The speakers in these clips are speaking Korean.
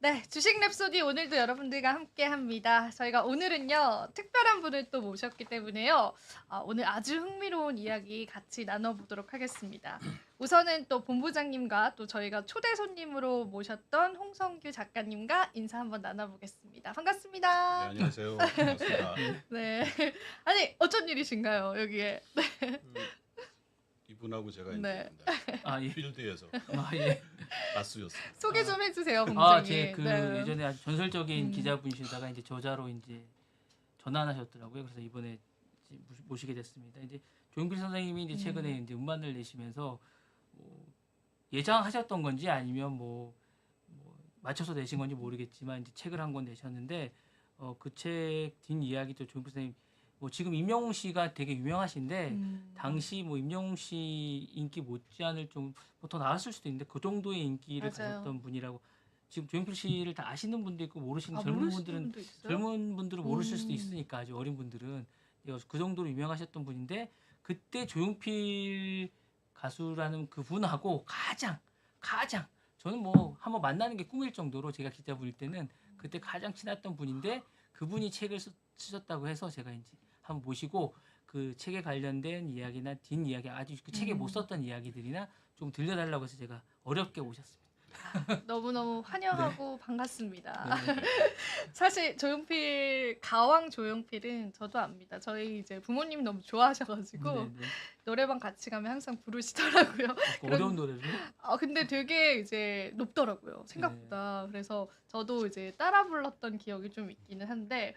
네, 주식 랩소디 오늘도 여러분들과 함께합니다. 저희가 오늘은요 특별한 분을 또 모셨기 때문에요. 오늘 아주 흥미로운 이야기 같이 나눠보도록 하겠습니다. 우선은 또 본부장님과 또 저희가 초대 손님으로 모셨던 홍성규 작가님과 인사 한번 나눠보겠습니다. 네, 반갑습니다. 안녕하세요. 반갑습니다. 네, 아니 어쩐 일이신가요 여기에? 그 이분하고 제가 네, 이제 예. 필드에서 예. 네. 맞수였습니다. 소개 좀 해주세요, 본부장님. 제 네. 예전에 아주 전설적인 음. 기자분이시다가 이제 저자로 이제 전환하셨더라고요. 그래서 이번에 이제 모시게 됐습니다. 이제 조용필 선생님이 이제 최근에 이제 음반을 내시면서 뭐 예상하셨던 건지 아니면 뭐 맞춰서 내신 건지 모르겠지만 이제 책을 한 권 내셨는데 그 책 뒷 이야기도 조용필 선생님 뭐 지금 임영웅 씨가 되게 유명하신데 당시 뭐 임영웅 씨 인기 못지않을 좀 뭐 더 나았을 수도 있는데 그 정도의 인기를 맞아요. 가졌던 분이라고 지금 조용필 씨를 다 아시는 분도 있고 모르시는 젊은 모르시는 분들은 분도 있어요? 젊은 분들은 모르실 수도 음. 있으니까 아주 어린 분들은 그 정도로 유명하셨던 분인데 그때 조용필 가수라는 그 분하고 가장 저는 뭐 한번 만나는 게 꿈일 정도로 제가 기자분일 때는 그때 가장 친했던 분인데 그분이 책을 쓰셨다고 해서 제가 이제 한번 모시고 그 책에 관련된 이야기나 뒷 이야기 아주 그 책에 못 썼던 이야기들이나 좀 들려달라고 해서 제가 어렵게 오셨습니다. 너무너무 환영하고 반갑습니다. 네. 사실 조용필 가왕 조용필은 저도 압니다. 저희 이제 부모님이 너무 좋아하셔가지고 네, 네. 노래방 같이 가면 항상 부르시더라고요. 그런- 어려운 노래를 근데 되게 이제 높더라고요, 생각보다. 그래서 저도 이제 따라 불렀던 기억이 좀 있기는 한데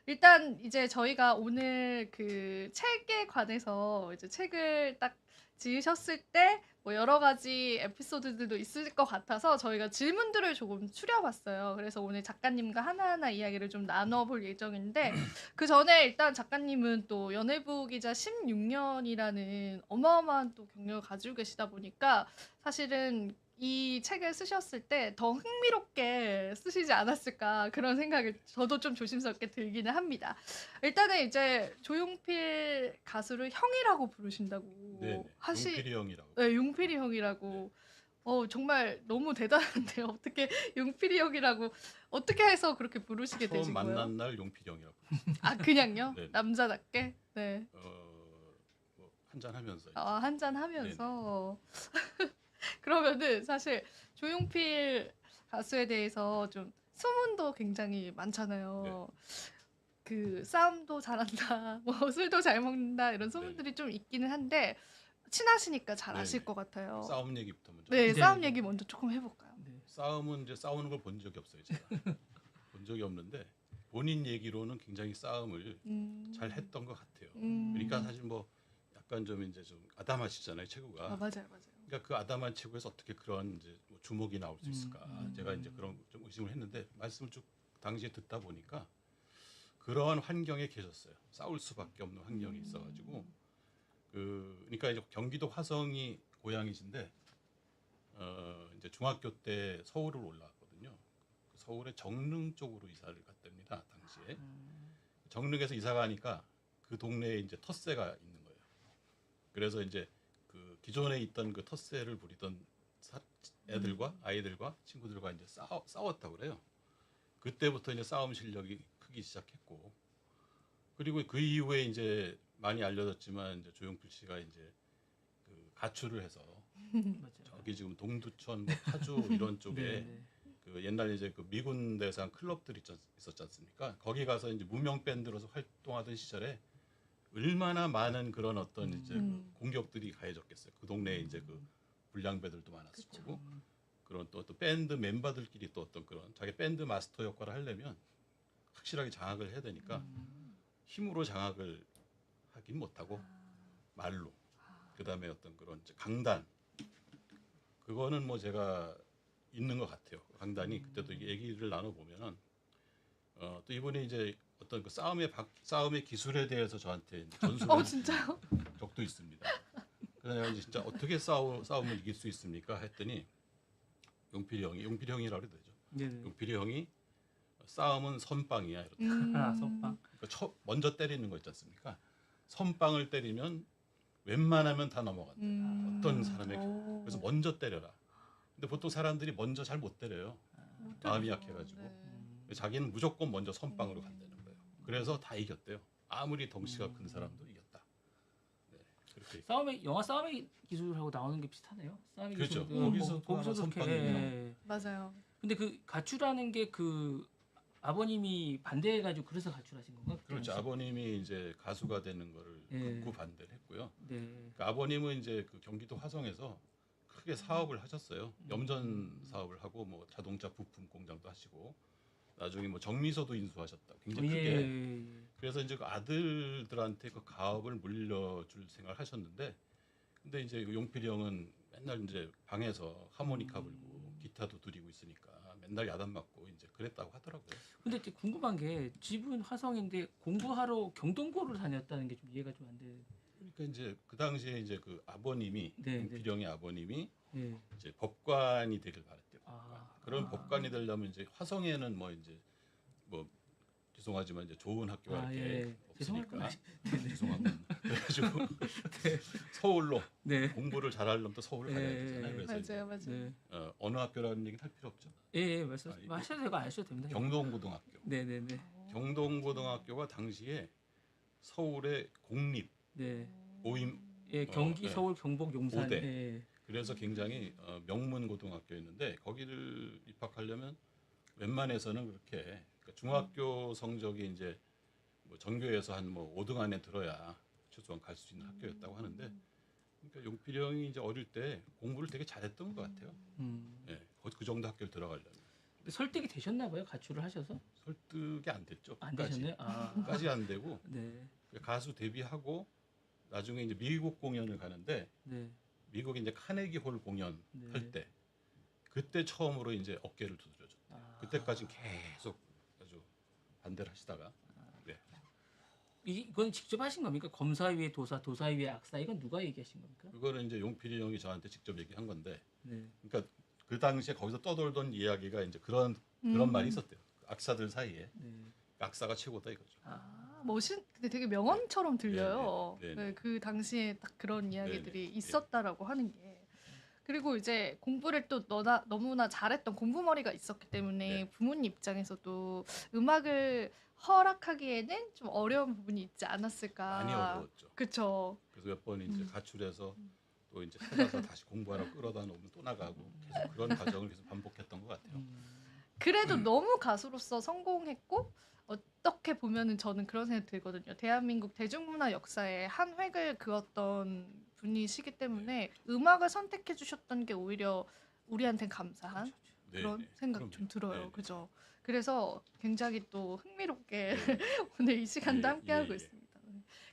일단 이제 저희가 오늘 그 책에 관해서 이제 책을 딱 지으셨을 때 뭐 여러 가지 에피소드들도 있을 것 같아서 저희가 질문들을 조금 추려봤어요. 그래서 오늘 작가님과 하나하나 이야기를 좀 나눠볼 예정인데 그 전에 일단 작가님은 또 연예부 기자 16년이라는 어마어마한 또 경력을 가지고 계시다 보니까 사실은 이 책을 쓰셨을 때 더 흥미롭게 쓰시지 않았을까 그런 생각이 저도 좀 조심스럽게 들기는 합니다. 일단은 이제 조용필 가수를 형이라고 부르신다고 네네. 용필이 형이라고. 네, 용필이 형이라고. 정말 너무 대단한데요. 어떻게 용필이 형이라고 어떻게 해서 그렇게 부르시게 처음 되신 만난 거예요? 날 용필이 형이라고. 그냥요? 네네. 남자답게? 네. 뭐 한잔 하면서 한잔 하면서. 그러면은 사실 조용필 가수에 대해서 좀 소문도 굉장히 많잖아요. 그 싸움도 잘한다, 뭐 술도 잘 먹는다 이런 소문들이 좀 있기는 한데 친하시니까 잘 아실 네네. 것 같아요. 싸움 얘기부터 먼저. 네, 네. 싸움 얘기 먼저 조금 해볼까요? 네. 싸움은 이제 싸우는 걸 본 적이 없어요, 제가. 본 적이 없는데 본인 얘기로는 굉장히 싸움을 잘 했던 것 같아요. 그러니까 사실 뭐 약간 좀 이제 좀 아담하시잖아요, 체구가. 맞아요, 맞아요. 그러니까 그 아담한 체구에서 어떻게 그런 이제 뭐 주목이 나올 수 있을까? 제가 이제 그런 좀 의심을 했는데 말씀을 쭉 당시에 듣다 보니까 그러한 환경에 계셨어요. 싸울 수밖에 없는 환경이 있어가지고 그러니까 이제 경기도 화성이 고향이신데 이제 중학교 때 서울을 올라왔거든요. 서울의 정릉 쪽으로 이사를 갔답니다. 당시에 정릉에서 이사 가니까 그 동네에 이제 텃세가 있는 거예요. 그래서 이제 그 기존에 있던 그 텃세를 부리던 애들과 아이들과 친구들과 이제 싸웠다고 그래요. 그때부터 이제 싸움 실력이 크기 시작했고 그리고 그 이후에 이제 많이 알려졌지만 이제 조용필 씨가 이제 그 가출을 해서 맞아요. 저기 지금 동두천, 뭐 파주 이런 쪽에 네. 그 옛날 이제 그 미군 대상 클럽들이 있었지 않습니까? 거기 가서 이제 무명 밴드로서 활동하던 시절에 얼마나 많은 그런 어떤 이제 그 공격들이 가해졌겠어요. 그 동네에 이제 그 불량배들도 많았을 거고 그런 또 밴드 멤버들끼리 또 어떤 그런 자기 밴드 마스터 역할을 하려면 확실하게 장악을 해야 되니까 힘으로 장악을 하긴 못하고 말로 그다음에 어떤 그런 이제 강단 그거는 뭐 제가 있는 것 같아요. 강단이 그때도 얘기를 나눠 보면은 또 이분이 이제 어떤 그 싸움의 기술에 대해서 저한테 전수를 진짜요? 적도 있습니다. 그래서 내가 이제 진짜 어떻게 싸움을 이길 수 있습니까? 했더니 용필이 형이라고 그래도 되죠. 네네. 용필이 형이 싸움은 선빵이야 이렇다. 선빵. 그러니까 먼저 때리는 거 있지 않습니까? 선빵을 때리면 웬만하면 다 넘어간다. 어떤 사람에게. 그래서 먼저 때려라. 근데 보통 사람들이 먼저 잘 못 때려요. 못 마음이 되죠. 약해가지고. 네. 자기는 무조건 먼저 선빵으로 간다는 거예요. 그래서 다 이겼대요. 아무리 덩치가 큰 사람도 이겼다. 네, 그렇게. 영화 싸움의 기술하고 나오는 게 비슷하네요. 싸움의 그렇죠. 기술도 거기서 거기서도 선빵이 이렇게. 나오고. 맞아요. 근데 그 가출하는 게 그 아버님이 반대해가지고 그래서 가출하신 건가? 그때 그렇죠. 당시? 아버님이 이제 가수가 되는 거를 예. 극구 반대를 했고요. 네. 그러니까 아버님은 이제 그 경기도 화성에서 크게 사업을 하셨어요. 염전 사업을 하고 뭐 자동차 부품 공장도 하시고 나중에 뭐 정미소도 인수하셨다. 굉장히 예, 크게. 예, 예. 그래서 이제 그 아들들한테 그 가업을 물려줄 생각을 하셨는데, 근데 이제 그 용필이 형은 맨날 이제 방에서 하모니카 불고 기타도 두리고 있으니까 맨날 야단 맞고 이제 그랬다고 하더라고요. 근데 이제 궁금한 게 집은 화성인데 공부하러 경동고를 다녔다는 게 좀 이해가 좀 안 돼. 그러니까 이제 그 당시에 이제 그 아버님이 네, 용필이 형의 아버님이 예. 이제 법관이 되길 바랬대요. 아. 그런 법관이 되려면 이제 화성에는 뭐 이제 뭐 죄송하지만 이제 좋은 학교가 아, 이렇게 예. 죄송할 건 없으니까 죄송합니다. 그래가지고 서울로 네. 공부를 잘하려면 또 서울 가야 되잖아요. 그래서 이제 맞아요, 맞아요. 네. 어느 학교라는 얘기는 할 필요 없죠. 예, 예, 말씀 아, 이게 하셔도 되고 안 하셔도 됩니다. 경동고등학교. 네, 네, 네. 경동고등학교가 당시에 서울의 공립 네. 모임 예, 경기, 네. 서울, 경북, 용산. 고대. 예. 그래서 굉장히 명문 고등학교였는데 거기를 입학하려면 웬만해서는 그렇게 그러니까 중학교 성적이 이제 뭐 전교에서 한 뭐 5등 안에 들어야 최소한 갈 수 있는 학교였다고 하는데 그러니까 용필이 형이 이제 어릴 때 공부를 되게 잘했던 것 같아요. 예, 그 정도 학교를 들어가려면 근데 설득이 되셨나 봐요. 가출을 하셔서? 설득이 안 됐죠. 안 끝까지. 되셨네요. 아. 끝까지 안 되고 네. 가수 데뷔하고 나중에 이제 미국 공연을 가는데 네. 미국에 이제 카네기 홀 공연 네. 할 때 그때 처음으로 이제 어깨를 두드려줬다. 아. 그때까지 계속 아주 반대를 하시다가 네. 이건 직접 하신 겁니까? 검사위의 도사, 도사위의 악사 이건 누가 얘기하신 겁니까? 그거는 이제 용필이 형이 저한테 직접 얘기한 건데 네. 그러니까 그 당시에 거기서 떠돌던 이야기가 이제 그런 말이 있었대요. 악사들 사이에 네. 악사가 최고다 이거죠. 아, 근데 되게 명언처럼 들려요. 네, 네, 네, 네. 그 당시에 딱 그런 이야기들이 네, 네. 있었다라고 하는 게. 그리고 이제 공부를 또 너무나 잘했던 공부머리가 있었기 때문에 네. 부모님 입장에서도 음악을 허락하기에는 좀 어려운 부분이 있지 않았을까. 많이 어려웠죠. 그렇죠. 그래서 몇 번 이제 가출해서 또 이제 찾아서 다시 공부하러 끌어다 놓으면 또 나가고 계속 그런 과정을 계속 반복했던 것 같아요. 그래도 너무 가수로서 성공했고 어떻게 보면은 저는 그런 생각이 들거든요. 대한민국 대중문화 역사에 한 획을 그었던 분이시기 때문에 음악을 선택해 주셨던 게 오히려 우리한테 감사한 네, 그런 네. 생각 그럼요. 좀 들어요. 네, 네. 그죠? 그래서 굉장히 또 흥미롭게 네. 오늘 이 시간도 예, 함께 하고 예, 예. 있습니다.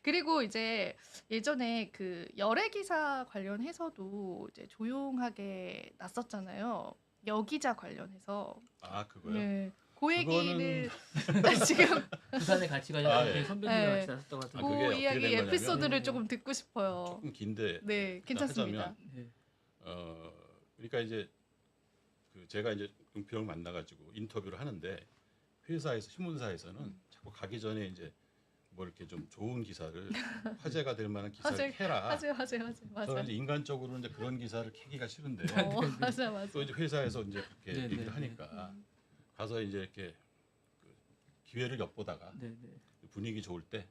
그리고 이제 예전에 그 열애 기사 관련해서도 이제 조용하게 났었잖아요. 여기자 관련해서. 아 그거요? 네. 그 얘기를 지금 부산에 같이 가서 아, 예. 선배님이랑 네. 같이 나섰다고 아, 하더라고요. 그게 그 어떻게 이야기 된 거냐면 에피소드를 네. 조금 듣고 싶어요. 조금 긴데 네, 일단 괜찮습니다. 하자면 네. 그러니까 이제 그 제가 이제 용필 형을 만나가지고 인터뷰를 하는데 회사에서 신문사에서는 자꾸 가기 전에 이제 뭐 이렇게 좀 좋은 기사를 화제가 될 만한 기사를 캐라. 하세요. 저는 맞아. 이제 인간적으로는 이제 그런 기사를 캐기가 싫은데 맞아. 또 이제 회사에서 이제 그렇게 네, 얘기를 네, 하니까 가서 이제 이렇게 그 기회를 엿보다가 네, 네. 분위기 좋을 때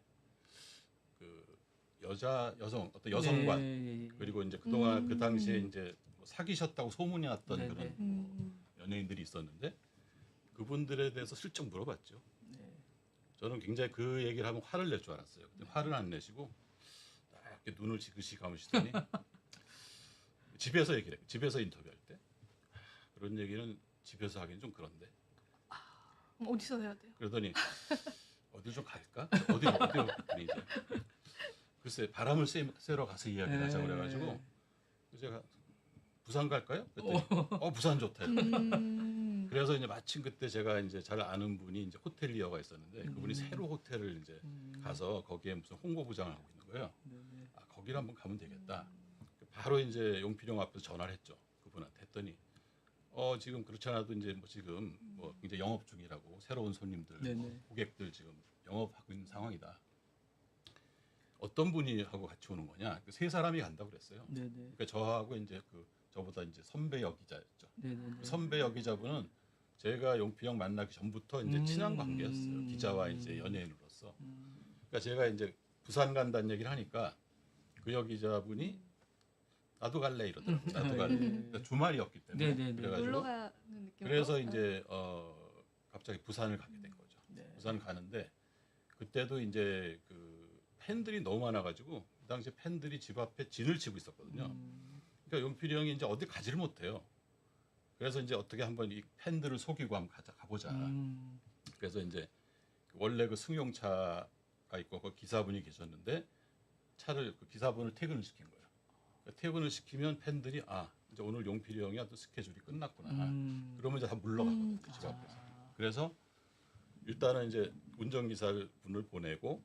그 여성 어떤 여성관 네. 그리고 이제 그동안 그 당시에 음. 이제 뭐 사귀셨다고 소문이 났던 네, 그런 네. 뭐 연예인들이 있었는데 그분들에 대해서 슬쩍 물어봤죠. 네. 저는 굉장히 그 얘기를 하면 화를 낼 줄 알았어요. 근데 화를 안 내시고 딱 이렇게 눈을 지그시 감으시더니 집에서 얘기를 해요. 집에서 인터뷰할 때 그런 얘기는 집에서 하기는 좀 그런데 어디서 해야 돼요? 그러더니 어디 좀 갈까? 어디로 그랬더니 이제 글쎄 바람을 쐬러 가서 이야기를 하자 그래가지고 제가 부산 갈까요? 그랬더니 부산 좋다. 그래서 이제 마침 그때 제가 이제 잘 아는 분이 이제 호텔리어가 있었는데 그분이 새로 호텔을 이제 가서 거기에 무슨 홍보부장을 하고 있는 거예요. 아 거기를 한번 가면 되겠다. 바로 이제 용필형 앞에서 전화를 했죠. 그분한테 했더니 지금 그렇지 않아도 이제 뭐 지금 뭐 이제 영업 중이라고 새로운 손님들 뭐 고객들 지금 영업하고 있는 상황이다. 어떤 분이 하고 같이 오는 거냐? 그 세 사람이 간다고 그랬어요. 그러니까 저하고 이제 그 저보다 이제 선배 여기자였죠. 그 선배 여기자분은 제가 용필 형 만나기 전부터 이제 친한 관계였어요. 기자와 이제 연예인으로서. 그러니까 제가 이제 부산 간다는 얘기를 하니까 그 여기자분이 나도 갈래 이러더라고요. 나도 갈래. 그러니까 주말이었기 때문에. 네네네. 그래가지고 놀러 가는 느낌으로. 그래서 이제 갑자기 부산을 가게 된 거죠. 네. 부산 가는데 그때도 이제 그 팬들이 너무 많아가지고 그 당시 팬들이 집 앞에 진을 치고 있었거든요. 그러니까 용필이 형이 이제 어디 가지를 못해요. 그래서 이제 어떻게 한번 이 팬들을 속이고 한번 가보자. 그래서 이제 원래 그 승용차가 있고 그 기사분이 계셨는데 차를 그 기사분을 퇴근을 시킨 거예요. 그러니까 퇴근을 시키면 팬들이 아 이제 오늘 용필이 형이 또 스케줄이 끝났구나. 그러면 이제 다 물러가거든요. 집 앞에서. 그래서 일단은 이제 운전기사 분을 보내고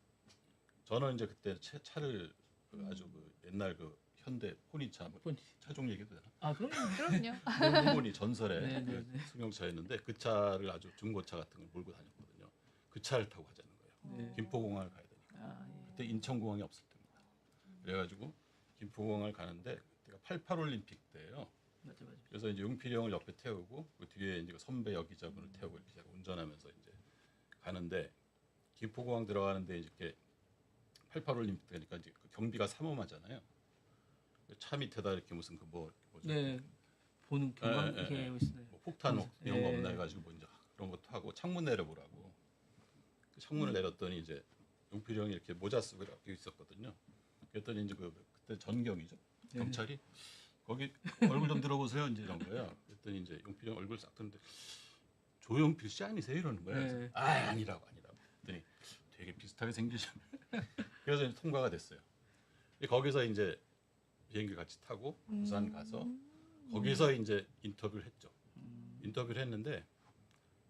저는 이제 그때 차를 그 아주 그 옛날 그 현대 포니차 차종 얘기도 되나? 아 그럼요. 그럼요. 포니 전설의 네, 그 네, 네. 승용차였는데 그 차를 아주 중고차 같은 걸 몰고 다녔거든요. 그 차를 타고 가자는 거예요. 네. 김포공항을 가야 되니까. 아, 예. 그때 인천공항이 없을 때입니다. 그래가지고 김포공항을 가는데 그때가 88 올림픽 때예요. 맞아. 그래서 이제 용필이 형을 옆에 태우고 그 뒤에 이제 그 선배 여기자분을 태우고 이렇게 제가 운전하면서 이제 가는데 김포공항 들어가는데 이렇게 88 올림픽 되니까 이제 그 경비가 삼엄하잖아요. 차 밑에다 이렇게 무슨 그 뭐죠? 네. 보는 경험 예, 이렇게 예. 있어요. 뭐 폭탄 이런 거 예. 없나 해가지고 뭐 이제 그런 것도 하고 창문 내려보라고 그 창문을 내렸더니 이제 용필이 형이 이렇게 모자 쓰고 이렇게 있었거든요. 그랬더니 이제 그때 전경이죠. 네. 경찰이 거기 얼굴 좀 들어보세요 이제 이런 거예요. 그랬더니 이제 용필이 형 얼굴 싹 드는데 조용필 씨 아니세요 이러는 거예요. 그래서 네. 아니라고. 그랬더니 되게 비슷하게 생기셨네. 그래서 이제 통과가 됐어요. 거기서 이제 비행기 같이 타고 부산 가서 거기서 이제 인터뷰를 했죠. 인터뷰를 했는데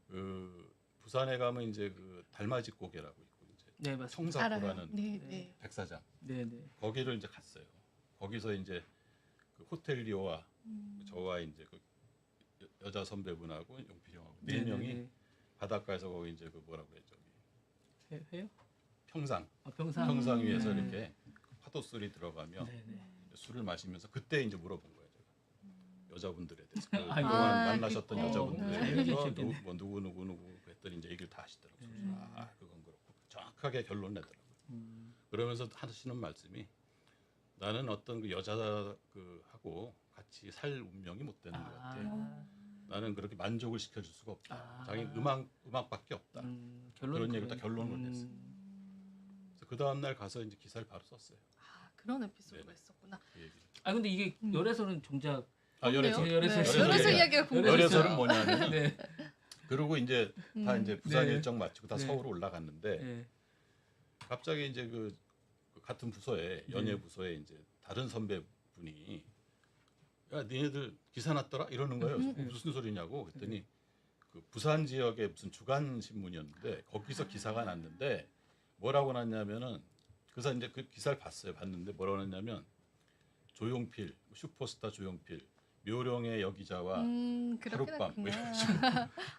그 부산에 가면 이제 그 달맞이 고개라고 있고 이제 네, 맞습니다. 청사포라는 네. 백사장 네. 거기를 이제 갔어요. 거기서 이제 그 호텔리오와 저와 이제 그 여자 선배분하고 용필이 형하고 네 명이 바닷가에서 거기 이제 그 뭐라고 그랬죠? 해요? 평상 평상 위에서 네. 이렇게 파도 소리 들어가며 네. 술을 마시면서 그때 이제 물어본 거예요. 제가. 여자분들에 대해서 그 아이고. 그동안 만나셨던 그때. 여자분들에 네. 대해서 네. 누구 그랬더니 이제 얘기를 다 하시더라고요. 네. 아 그건 그렇고 정확하게 결론 내더라고요. 그러면서 하시는 말씀이 나는 어떤 그 여자 그 하고 같이 살 운명이 못 되는 것 같아. 나는 그렇게 만족을 시켜줄 수가 없다. 자기 음악밖에 없다. 그런 얘기를 딱 결론을 냈어요. 그래서 그 다음 날 가서 이제 기사를 바로 썼어요. 아, 그런 에피소드가 네네. 있었구나. 그 얘기를. 아 근데 이게 열애설은 정작 열애설. 네. 열애설 열애설 얘기. 이야기가 궁금해요. 열애설은 뭐냐면 네. 그리고 이제 다 이제 부산 네. 일정 마치고 다 네. 서울 올라갔는데 네. 갑자기 이제 그 같은 부서에 연예 부서에 이제 다른 선배분이 야 니네들 기사 났더라 이러는 거예요. 무슨 소리냐고 그랬더니 그 부산 지역의 무슨 주간 신문이었는데 거기서 기사가 났는데 뭐라고 났냐면은 그래서 이제 그 기사를 봤는데 뭐라고 났냐면 조용필 슈퍼스타 조용필 묘령의 여기자와 그렇게 하룻밤 뭐 됐구나. 이래가지고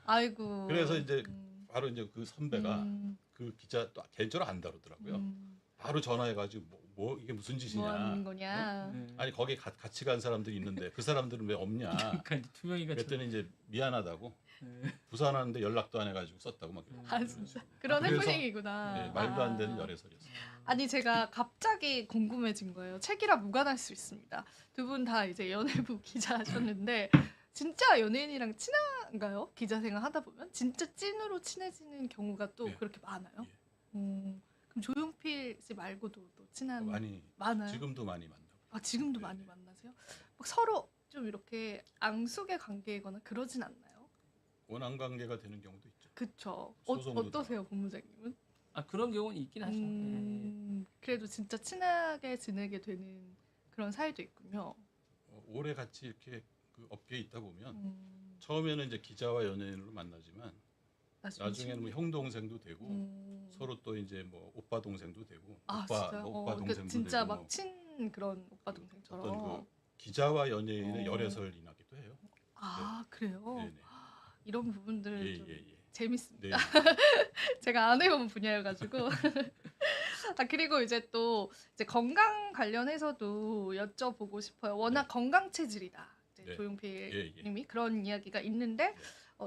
아이고. 그래서 이제 바로 이제 그 선배가 그 기자 또 개인적으로 안 다루더라고요. 바로 전화해가지고 뭐 이게 무슨 짓이냐. 뭐 하는 거냐. 네. 아니 거기 같이 간 사람들이 있는데 그 사람들은 왜 없냐. 그러니까 이제 투명이가 그랬더니 이제 미안하다고 네. 부산 하는데 연락도 안 해가지고 썼다고 막. 아 진짜 그런 그래서, 해프닝이구나. 네, 말도 안 되는 아. 열애설이었어요. 아니 제가 갑자기 궁금해진 거예요. 책이라 무관할 수 있습니다. 두 분 다 이제 연예부 기자 하셨는데 진짜 연예인이랑 친한가요? 기자 생활 하다 보면 진짜 찐으로 친해지는 경우가 또 네. 그렇게 많아요? 예. 그럼 조용필 씨 말고도 또 친한 많아요. 요 지금도 많이 만나고. 아 지금도 네, 많이 네. 만나세요? 막 서로 좀 이렇게 앙숙의 관계이거나 그러진 않나요? 원한 관계가 되는 경우도 있죠. 그쵸. 소송도 어떠세요, 본부장님은? 아 그런 경우는 있긴 하죠. 네. 그래도 진짜 친하게 지내게 되는 그런 사이도 있군요. 오래 같이 이렇게 그 업계에 있다 보면 음, 처음에는 이제 기자와 연예인으로 만나지만 나중에는 뭐 형 동생도 되고 서로 또 이제 뭐 오빠 동생도 되고 아 오빠 진짜요? 오빠 그러니까 동생도 진짜 되고 막 친 그런 오빠 동생처럼. 어떤 그 기자와 연예인의 어. 열애설이 나기도 해요. 아 그래요? 네네. 이런 부분들 좀 예. 재밌습니다. 네. 제가 안 해본 분야여가지고. 아 그리고 이제 또 이제 건강 관련해서도 여쭤보고 싶어요. 워낙 네. 건강 체질이다. 이제 네. 조용필 예. 님이 그런 이야기가 있는데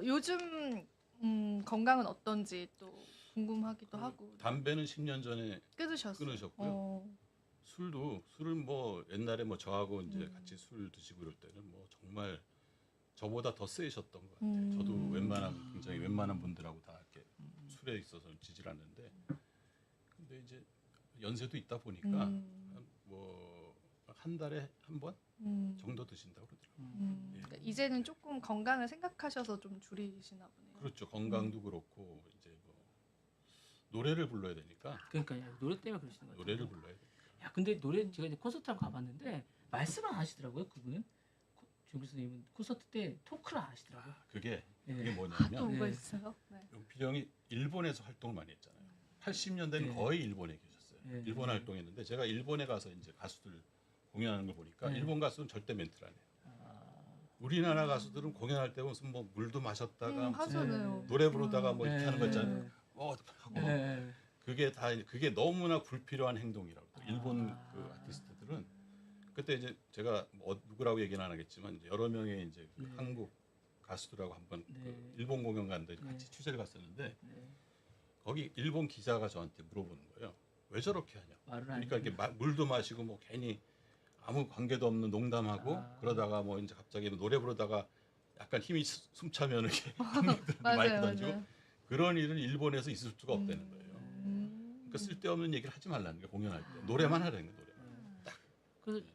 요즘 건강은 어떤지 또 궁금하기도 하고. 담배는 10년 전에 끊으셨어요. 끊으셨고요. 술을 뭐 옛날에 뭐 저하고 이제 같이 술 드시고 이럴 때는 뭐 정말 저보다 더 세셨던 것 같아요. 저도 굉장히 웬만한 분들하고 다 이렇게 술에 있어서 지질 않는데, 근데 이제 연세도 있다 보니까 한 달에 한 번 정도 드신다고 그러더라고요. 예. 그러니까 이제는 조금 건강을 생각하셔서 좀 줄이시나 보네요. 그렇죠. 건강도 그렇고 이제 뭐 노래를 불러야 되니까 그러니까 노래 때문에 그러시는 거예요. 노래를 불러야 돼. 야, 근데 노래 제가 이제 콘서트를 가봤는데 말씀을 안 하시더라고요. 그분은 조용필 선생님은 콘서트 때 토크를 안 하시더라고요. 그게 네. 뭐냐면 또 뭐가 네. 있어요? 네. 용필 형이 일본에서 활동을 많이 했잖아요. 80년대는 네. 거의 일본에 계셨어요. 네. 일본 활동했는데 제가 일본에 가서 이제 가수들 공연하는 걸 보니까 네. 일본 가수는 절대 멘트를 안 해요. 아, 우리나라 가수들은 공연할 때 무슨 뭐 물도 마셨다가 무슨 하잖아요. 노래 부르다가 뭐 이렇게 네. 하는 거 있잖아요. 하고 네. 그게 너무나 불필요한 행동이라고. 일본 아. 그 아티스트들은 그때 이제 제가 뭐 누구라고 얘기는 안 하겠지만 이제 여러 명의 이제 그 네. 한국 가수들하고 한번 네. 그 일본 공연 갔는데 네. 같이 취재를 갔었는데 네. 거기 일본 기자가 저한테 물어보는 거예요. 왜 저렇게 하냐? 말을 안 그러니까 해요. 이렇게 물도 마시고 뭐 괜히 아무 관계도 없는 농담하고 그러다가 뭐 이제 갑자기 노래 부르다가 약간 힘이 숨차면 이렇게 마이크 던지고 그런 일은 일본에서 있을 수가 없다는 거예요. 그러니까 쓸데없는 얘기를 하지 말라는 거예요. 공연할 때 노래만 하라는 거예요. 노래만. 딱. 그래서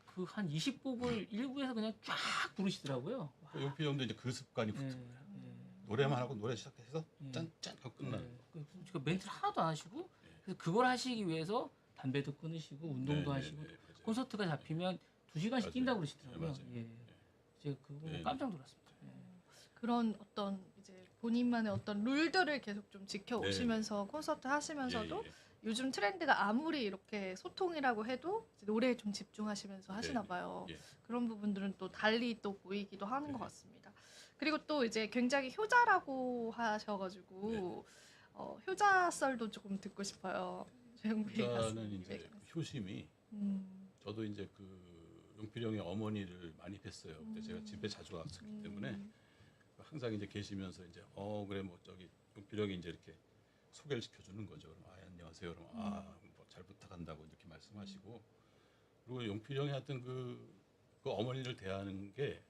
그 한 20곡을 일부에서 그냥 쫙 부르시더라고요. 용필 형도 이제 그 습관이 네. 붙은 거예요. 노래만 하고 노래 시작해서 네. 짠짠 하고 끝나는 거. 그러니까 멘트를 하나도 안 하시고 그래서 그걸 하시기 위해서 담배도 끊으시고 운동도 하시고 맞아요. 콘서트가 잡히면 2시간씩 맞아요. 뛴다고 그러시더라고요. 맞아요. 예. 제가 그거 보고 네. 깜짝 놀랐습니다. 예. 그런 어떤 이제 본인만의 어떤 룰들을 계속 좀 지켜오시면서 콘서트 하시면서도 예. 요즘 트렌드가 아무리 이렇게 소통이라고 해도 이제 노래에 좀 집중하시면서 하시나 봐요. 예. 그런 부분들은 또 달리 또 보이기도 하는 것 네. 같습니다. 그리고 또 이제 굉장히 효자라고 하셔가지고 효자썰도 조금 듣고 싶어요. 조용필 저는 가수님에 이제 관해서. 효심이 저도 이제 그 용필 형의 어머니를 많이 뵀어요. 그때 제가 집에 자주 왔었기 때문에 항상 이제 계시면서 이제 그래 뭐 저기 용필 형이 이제 이렇게 소개를 시켜주는 거죠. 그럼 안녕하세요. 그럼 뭐 잘 부탁한다고 이렇게 말씀하시고 그리고 용필 형이 하여튼 그 어머니를 대하는 게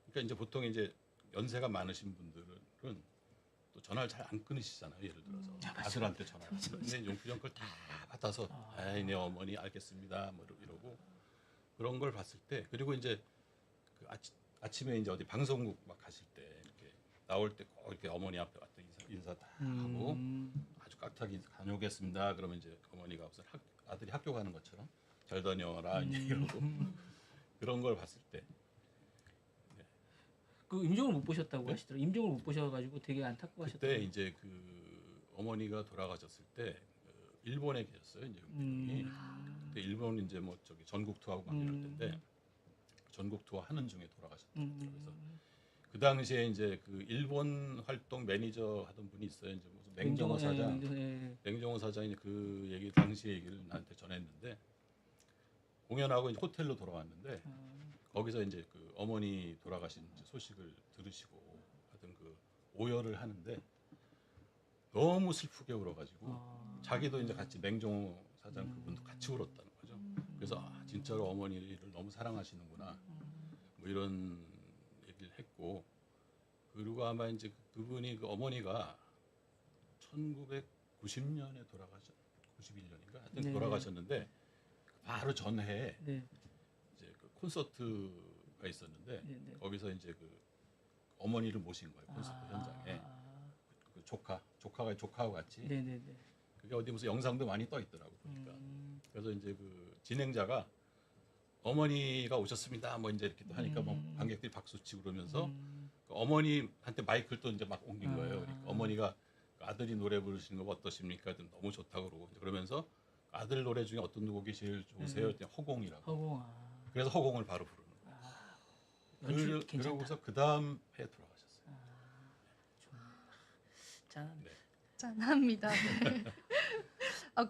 그러니까 이제 보통 이제 연세가 많으신 분들은 또 전화를 잘 안 끊으시잖아요. 예를 들어서 아들한테 전화를. 근데 용필 형 그걸 다 받아서 아이 내 어머니 알겠습니다. 뭐 이러고 그런 걸 봤을 때 그리고 이제 그 아침에 이제 어디 방송국 막 가실 때 이렇게 나올 때 꼭 이렇게 어머니 앞에 왔다 인사 다 하고 아주 깍하게 다녀오겠습니다. 그러면 이제 어머니가 무슨 아들이 학교 가는 것처럼 잘 다녀라 이제 이러고 그런 걸 봤을 때 그 임종을 못 보셨다고 네? 하시더라고요. 임종을 못 보셔가지고 되게 안타까워하셨다고. 그때 이제 그 어머니가 돌아가셨을 때 일본에 계셨어요. 이제 용필 형이. 그때 일본 이제 뭐 저기 전국 투어하고 막 이럴 텐데 전국 투어 하는 중에 돌아가셨더라고요. 그래서 그 당시에 이제 그 일본 활동 매니저 하던 분이 있어요. 이제 무슨 맹정호 사장. 맹정호 사장이 그 얘기 당시 얘기를 나한테 전했는데 공연하고 이제 호텔로 돌아왔는데 거기서 이제 그 어머니 돌아가신 이제 소식을 들으시고 하여튼 그 오열을 하는데 너무 슬프게 울어가지고 자기도 이제 같이 맹정호 사장 그분도 같이 울었다는 거죠. 그래서 진짜로 어머니를 너무 사랑하시는구나 뭐 이런 얘기를 했고 그리고 아마 이제 그분이 그 어머니가 1990년에 91년인가 하여튼 네. 돌아가셨는데 바로 전해에 네. 이제 그 콘서트가 있었는데 네. 거기서 이제 그 어머니를 모신 거예요 콘서트 현장에 그 조카하고 같이 네네네. 그게 어디 무슨 영상도 많이 떠 있더라고 보니까 그래서 이제 그 진행자가 어머니가 오셨습니다 뭐 이제 이렇게 또 하니까 뭐 관객들이 박수 치고 그러면서 그 어머니한테 마이크를 또 이제 막 옮긴 거예요. 그러니까 어머니가 아들이 노래 부르시는 거 어떠십니까? 너무 좋다고 그러고 그러면서 아들 노래 중에 어떤 곡이 제일 좋으세요? 그랬더니 허공이라고. 허공. 그래서 허공을 바로 부르는 거예요. 연출 괜찮다. 그러고서 그 다음 해 돌아가셨어요. 짠. 네. 짠합니다. 네.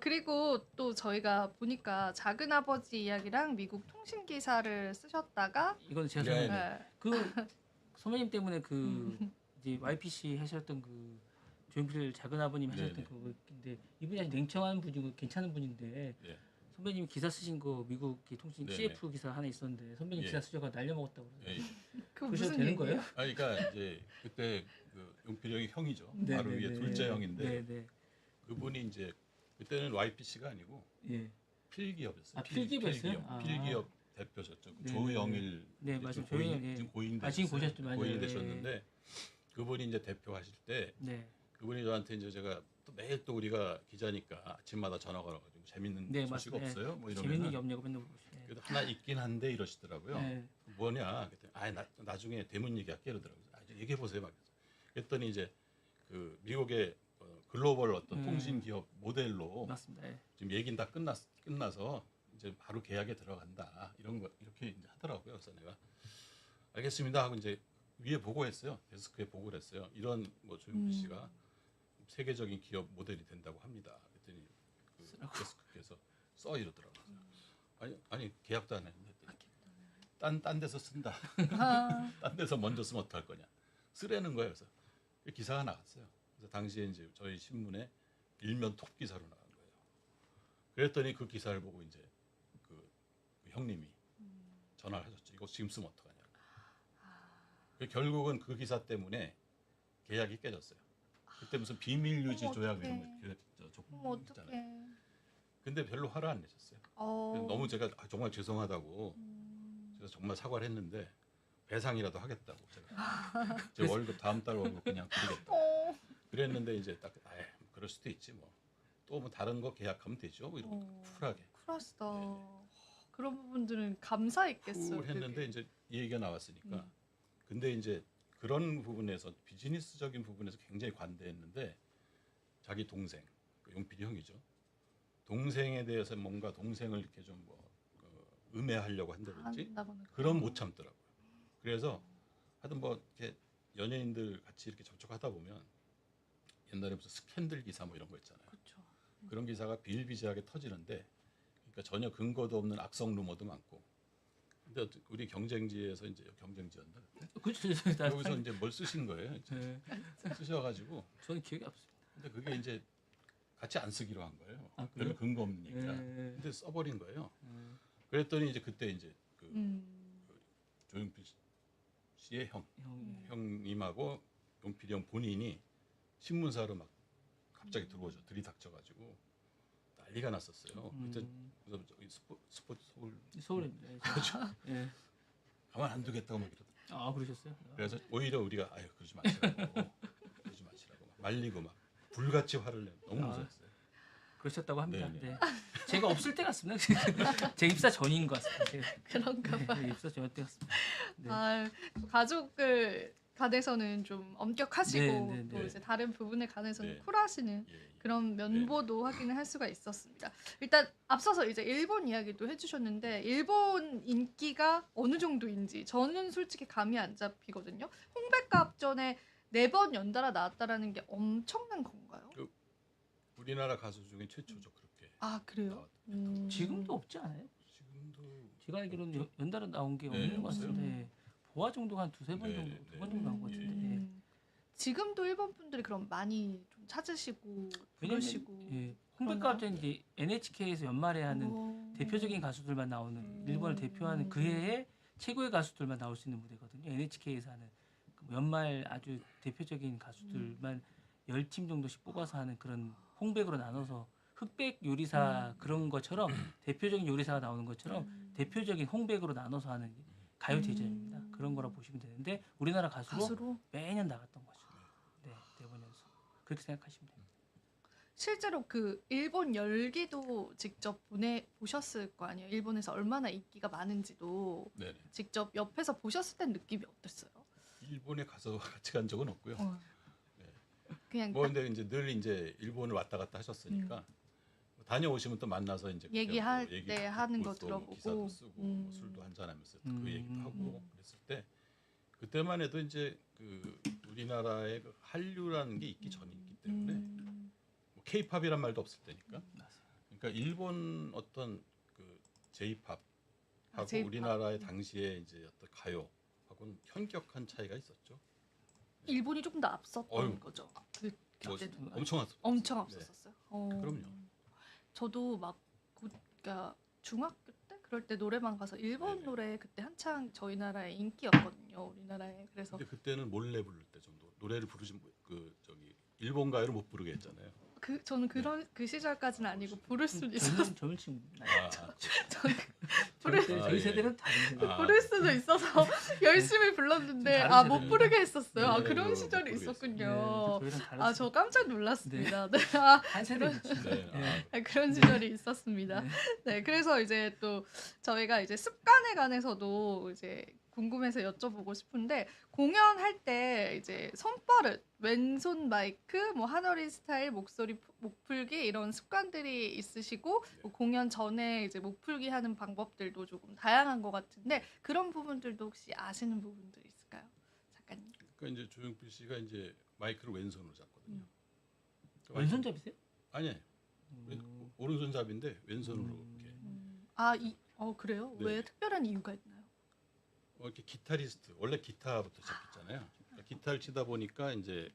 그리고 또 저희가 보니까 작은 아버지 이야기랑 미국 통신 기사를 쓰셨다가 이건 제가 네. 생각해요. 그 선배님 때문에 그 이제 YPC 하셨던 그 조용필 작은 아버님 하셨던 네네. 그인데 이분이 아주 냉정한 분이고 괜찮은 분인데 네. 선배님 기사 쓰신 거 미국 통신 네네. CF 기사 하나 있었는데 선배님 예. 기사 쓰셔가 날려먹었다고 그래요. 예. 그 그러셔도 무슨 되는 얘기예요? 거예요? 아니, 그러니까 이제 그때 그 용필 형이 형이죠. 네, 바로 네, 위에 네. 둘째 형인데 네, 네. 그분이 이제 그때는 YPC가 아니고 예. 필기업이었어요. 아, 필기업이었어요? 아. 필기업 대표셨죠. 네, 조영일 네, 이제 맞아요. 지금 조영일, 예. 지금 고인 아, 지금 되셨어요. 고셨죠, 맞아요. 고인 예. 되셨는데 그분이 이제 대표하실 때 네. 그분이 저한테 이제 제가 또 매일 또 우리가 기자니까 아침마다 전화 걸어가지고 재밌는 네, 소식 맞습니다. 없어요? 뭐 재밌는 게 이러면 없냐고 맨날 물어보시네. 그래도 하나 있긴 한데 이러시더라고요. 네. 뭐냐? 그랬더니 나중에 대문 얘기할게 이러더라고요. 얘기해 보세요. 막 그랬더니 이제 그 미국의 글로벌 어떤 통신 기업 모델로 맞습니다. 예. 지금 얘기는 다 끝나서 이제 바로 계약에 들어간다. 이런 거 이렇게 이제 하더라고요. 그래서 내가 알겠습니다 하고 이제 위에 보고했어요. 데스크에 보고를 했어요. 이런 뭐 조용필 씨가 세계적인 기업 모델이 된다고 합니다. 그랬더니 그 데스크께서 써 이러더라고요. 아니 계약도 안 했는데 딴 데서 쓴다. 아, 딴 데서 먼저 쓰면 어떡할 거냐. 쓰라는 거예요. 그래서 기사가 나갔어요. 그래서 당시에 이제 저희 신문에 일면 톱 기사로 나간 거예요. 그랬더니 그 기사를 보고 이제 그 형님이 전화를 하셨죠. 이거 지금 쓰면 어떡하냐. 결국은 그 기사 때문에 계약이 깨졌어요. 그때 무슨 비밀 유지 어머, 조약 어떡해. 이런 거 어머 있잖아요. 어떡해. 근데 별로 화를 안 내셨어요. 어. 너무 제가 정말 죄송하다고 그래서 정말 사과를 했는데 배상이라도 하겠다고 제가 제 월급 다음 달 월급 그냥 드리겠다. 어. 그랬는데 이제 딱 그럴 수도 있지 뭐. 또 뭐 다른 거 계약하면 되죠. 뭐 이러고 쿨하게. 쿨하시다. 네네. 그런 부분들은 감사했겠어요. 쿨했는데 되게. 이제 이 얘기가 나왔으니까. 근데 이제 그런 부분에서 비즈니스적인 부분에서 굉장히 관대했는데 자기 동생 그 용필이 형이죠. 동생에 대해서 뭔가 동생을 이렇게 좀 뭐 음해하려고 한다든지 한다거나 그런 못 참더라고요. 그래서 하여튼 뭐 이렇게 연예인들 같이 이렇게 접촉하다 보면 옛날에 무슨 스캔들 기사 뭐 이런 거 있잖아요. 그렇죠. 그런 기사가 비일비재하게 터지는데 그러니까 전혀 근거도 없는 악성 루머도 많고. 근데 우리 경쟁지에서 이제 경쟁지였나? 그렇죠. 여기서 이제 뭘 쓰신 거예요. 이제 네. 쓰셔가지고 저는 기억이 없습니다. 근데 그게 이제 같이 안 쓰기로 한 거예요. 아, 별로 그래요? 근거 없는 얘기라. 네. 근데 써버린 거예요. 그랬더니 이제 그때 이제 그 조용필 씨의 형님하고 용필이 형 본인이 신문사로 막 갑자기 들어오죠. 들이닥쳐가지고 난리가 났었어요. 그때 그래서 저기 스포츠 서울입니다. 예. 가만 안 두겠다고 막 이러더라고요. 아 그러셨어요? 그래서 오히려 우리가 그러지 마시라고 그러지 마시라고 막 말리고 막 불같이 화를 내고 너무 무서웠어요. 그러셨다고 합니다. 네네. 네. 제가 없을 때 같습니다. 제 입사 전인 것 같습니다. 그런가 봐요. 네, 입사 전 때 같습니다. 네. 아, 가족을 간에서는 좀 엄격하시고 네, 네, 또 네. 이제 다른 부분에 관해서는 네. 쿨하시는 예, 예. 그런 면모도 확인을 할 수가 있었습니다. 일단 앞서서 이제 일본 이야기도 해주셨는데 일본 인기가 어느 정도인지 저는 솔직히 감이 안 잡히거든요. 홍백갑전에 4번 연달아 나왔다라는 게 엄청난 건가요? 우리나라 가수 중에 최초죠 그렇게. 아 그래요? 지금도 없지 않아요? 지금도 제가 알기로는 연달아 나온 게 네, 없는 것 없어요. 같은데 보아 정도가 한 두세 번 네, 정도, 네, 두 번 정도 나온 것 같은데. 예. 지금도 일본 분들이 그럼 많이 좀 찾으시고 부르시고 예, 홍백갑전 이제 NHK에서 연말에 하는 대표적인 가수들만 나오는 일본을 대표하는 그 해의 최고의 가수들만 나올 수 있는 무대거든요. NHK에서 하는 그 연말 아주 대표적인 가수들만 10팀 정도씩 뽑아서 하는 그런 홍백으로 나눠서 흑백 요리사 그런 것처럼 대표적인 요리사가 나오는 것처럼 대표적인 홍백으로 나눠서 하는 가요 대전입니다. 그런 거라 보시면 되는데 우리나라 가수로 매년 나갔던 거죠. 네, 4번 연속. 그렇게 생각하시면 됩니다. 실제로 그 일본 열기도 직접 보셨을 거 아니에요. 일본에서 얼마나 인기가 많은지도 네네. 직접 옆에서 보셨을 땐 느낌이 어땠어요? 일본에 가서 같이 간 적은 없고요. 그냥 뭐 근데 이제 늘 이제 일본을 왔다 갔다 하셨으니까 다녀오시면 또 만나서 이제 얘기할 뭐 얘기 때 하는 거 듣고 또 들어보고. 기사도 쓰고 뭐 술도 한잔 하면서 그 얘기도 하고 음. 그랬을 때 그때만 해도 이제 그 우리나라의 그 한류라는 게 있기 전이기 때문에 뭐 K-팝이란 말도 없을 때니까. 그러니까 일본 어떤 그 J-팝하고 J-팝. 우리나라의 당시에 이제 어떤 가요하고 하고는 현격한 차이가 있었죠. 일본이 조금 더 앞섰던 어휴. 거죠. 그 뭐 그때는 엄청 왔어. 엄청 앞섰었어요. 그럼요. 저도 막 그러니까 중학교 때 그럴 때 노래방 가서 일본 네네. 노래 그때 한창 저희 나라에 인기였거든요. 우리나라에. 그래서 근데 그때는 몰래 부를 때 정도 노래를 부르지 그 저기 일본 가요를 못 부르게 했잖아요. 저는 그런 그 시절까지는 아니고 부를 수는 있었어요. 젊은 친구. 저는 저희 예. 세대는 다른 세대. 부를 수도 있어서 열심히 불렀는데 다른 못 세대입니다. 부르게 했었어요. 네, 그런 못 시절이 부르게 있었군요. 저희랑 다른 저 세대. 깜짝 놀랐습니다. 네. 한 세대겠지. 네. 그런 시절이 있었습니다. 네. 네, 그래서 이제 또 저희가 이제 습관에 관해서도 이제 궁금해서 여쭤보고 싶은데 공연할 때 이제 손버릇, 왼손 마이크, 뭐 하너리 스타일, 목소리 목풀기 이런 습관들이 있으시고 뭐 공연 전에 이제 목풀기 하는 방법들도 조금 다양한 것 같은데 그런 부분들도 혹시 아시는 부분들 있을까요, 작가님? 그러니까 이제 조용필 씨가 이제 마이크를 왼손으로 잡거든요. 왼손잡이세요? 아니 오른손잡인데 왼손으로 이렇게 그래요? 네. 왜 특별한 이유가 있나요? 이렇게 기타리스트 원래 기타부터 시작했잖아요. 그러니까 기타를 치다 보니까 이제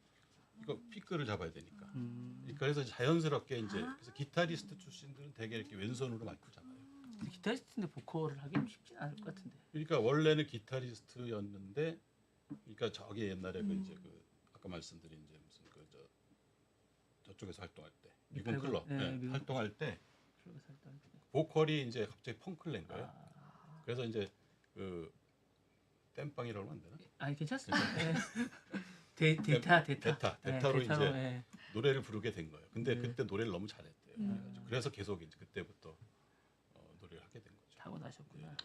이거 피크를 잡아야 되니까. 그러니까 그래서 자연스럽게 이제 그래서 기타리스트 출신들은 대개 이렇게 왼손으로 마이크 잡아요. 기타리스트인데 보컬을 하기는 쉽진 않을 것 같은데. 그러니까 원래는 기타리스트였는데, 그러니까 저기 옛날에 그 이제 그 아까 말씀드린 이제 무슨 저쪽에서 활동할 때 미군 미팔군, 클럽 네, 네, 미군 활동할 때 그러고 살다 할 때. 보컬이 이제 갑자기 펑크를 낸 거예요. 아, 그래서 이제 그 땜빵이라고 하면 안 되나? 아니 괜찮습니다. 네. 데이터로 데이터로 이제 네. 노래를 부르게 된 거예요. 근데 네. 그때 노래를 너무 잘했대요. 그래서 계속 이제 그때부터 노래를 하게 된 거죠. 타고나셨구나.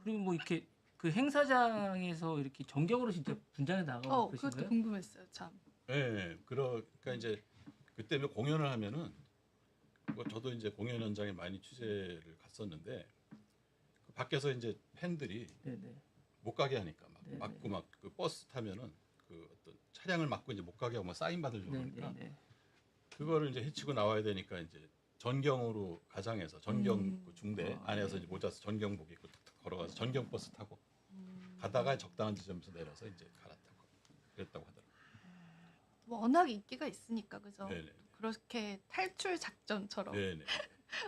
그리고 뭐 이렇게 그 행사장에서 이렇게 정격으로 진짜 분장해 나가고 그러신 그것도 거예요? 궁금했어요, 참. 네, 그러니까 이제 그때 공연을 하면은 뭐 저도 이제 공연 현장에 많이 취재를 갔었는데 그 밖에서 이제 팬들이 네네. 못 가게 하니까 네네. 막고 막 그 버스 타면은 그 어떤 차량을 막고 이제 못 가게 하고 막 사인 받으려고 그러니까 네네. 그거를 이제 해치고 나와야 되니까 이제 전경으로 가장해서 전경 그 중대 안에서 이제 모자 전경복 입고 탁탁 걸어가서 전경 버스 타고 가다가 적당한 지점에서 내려서 이제 갈아타고 그랬다고 하더라고요. 워낙 인기가 있으니까 그죠? 네네. 그렇게 탈출 작전처럼 네네.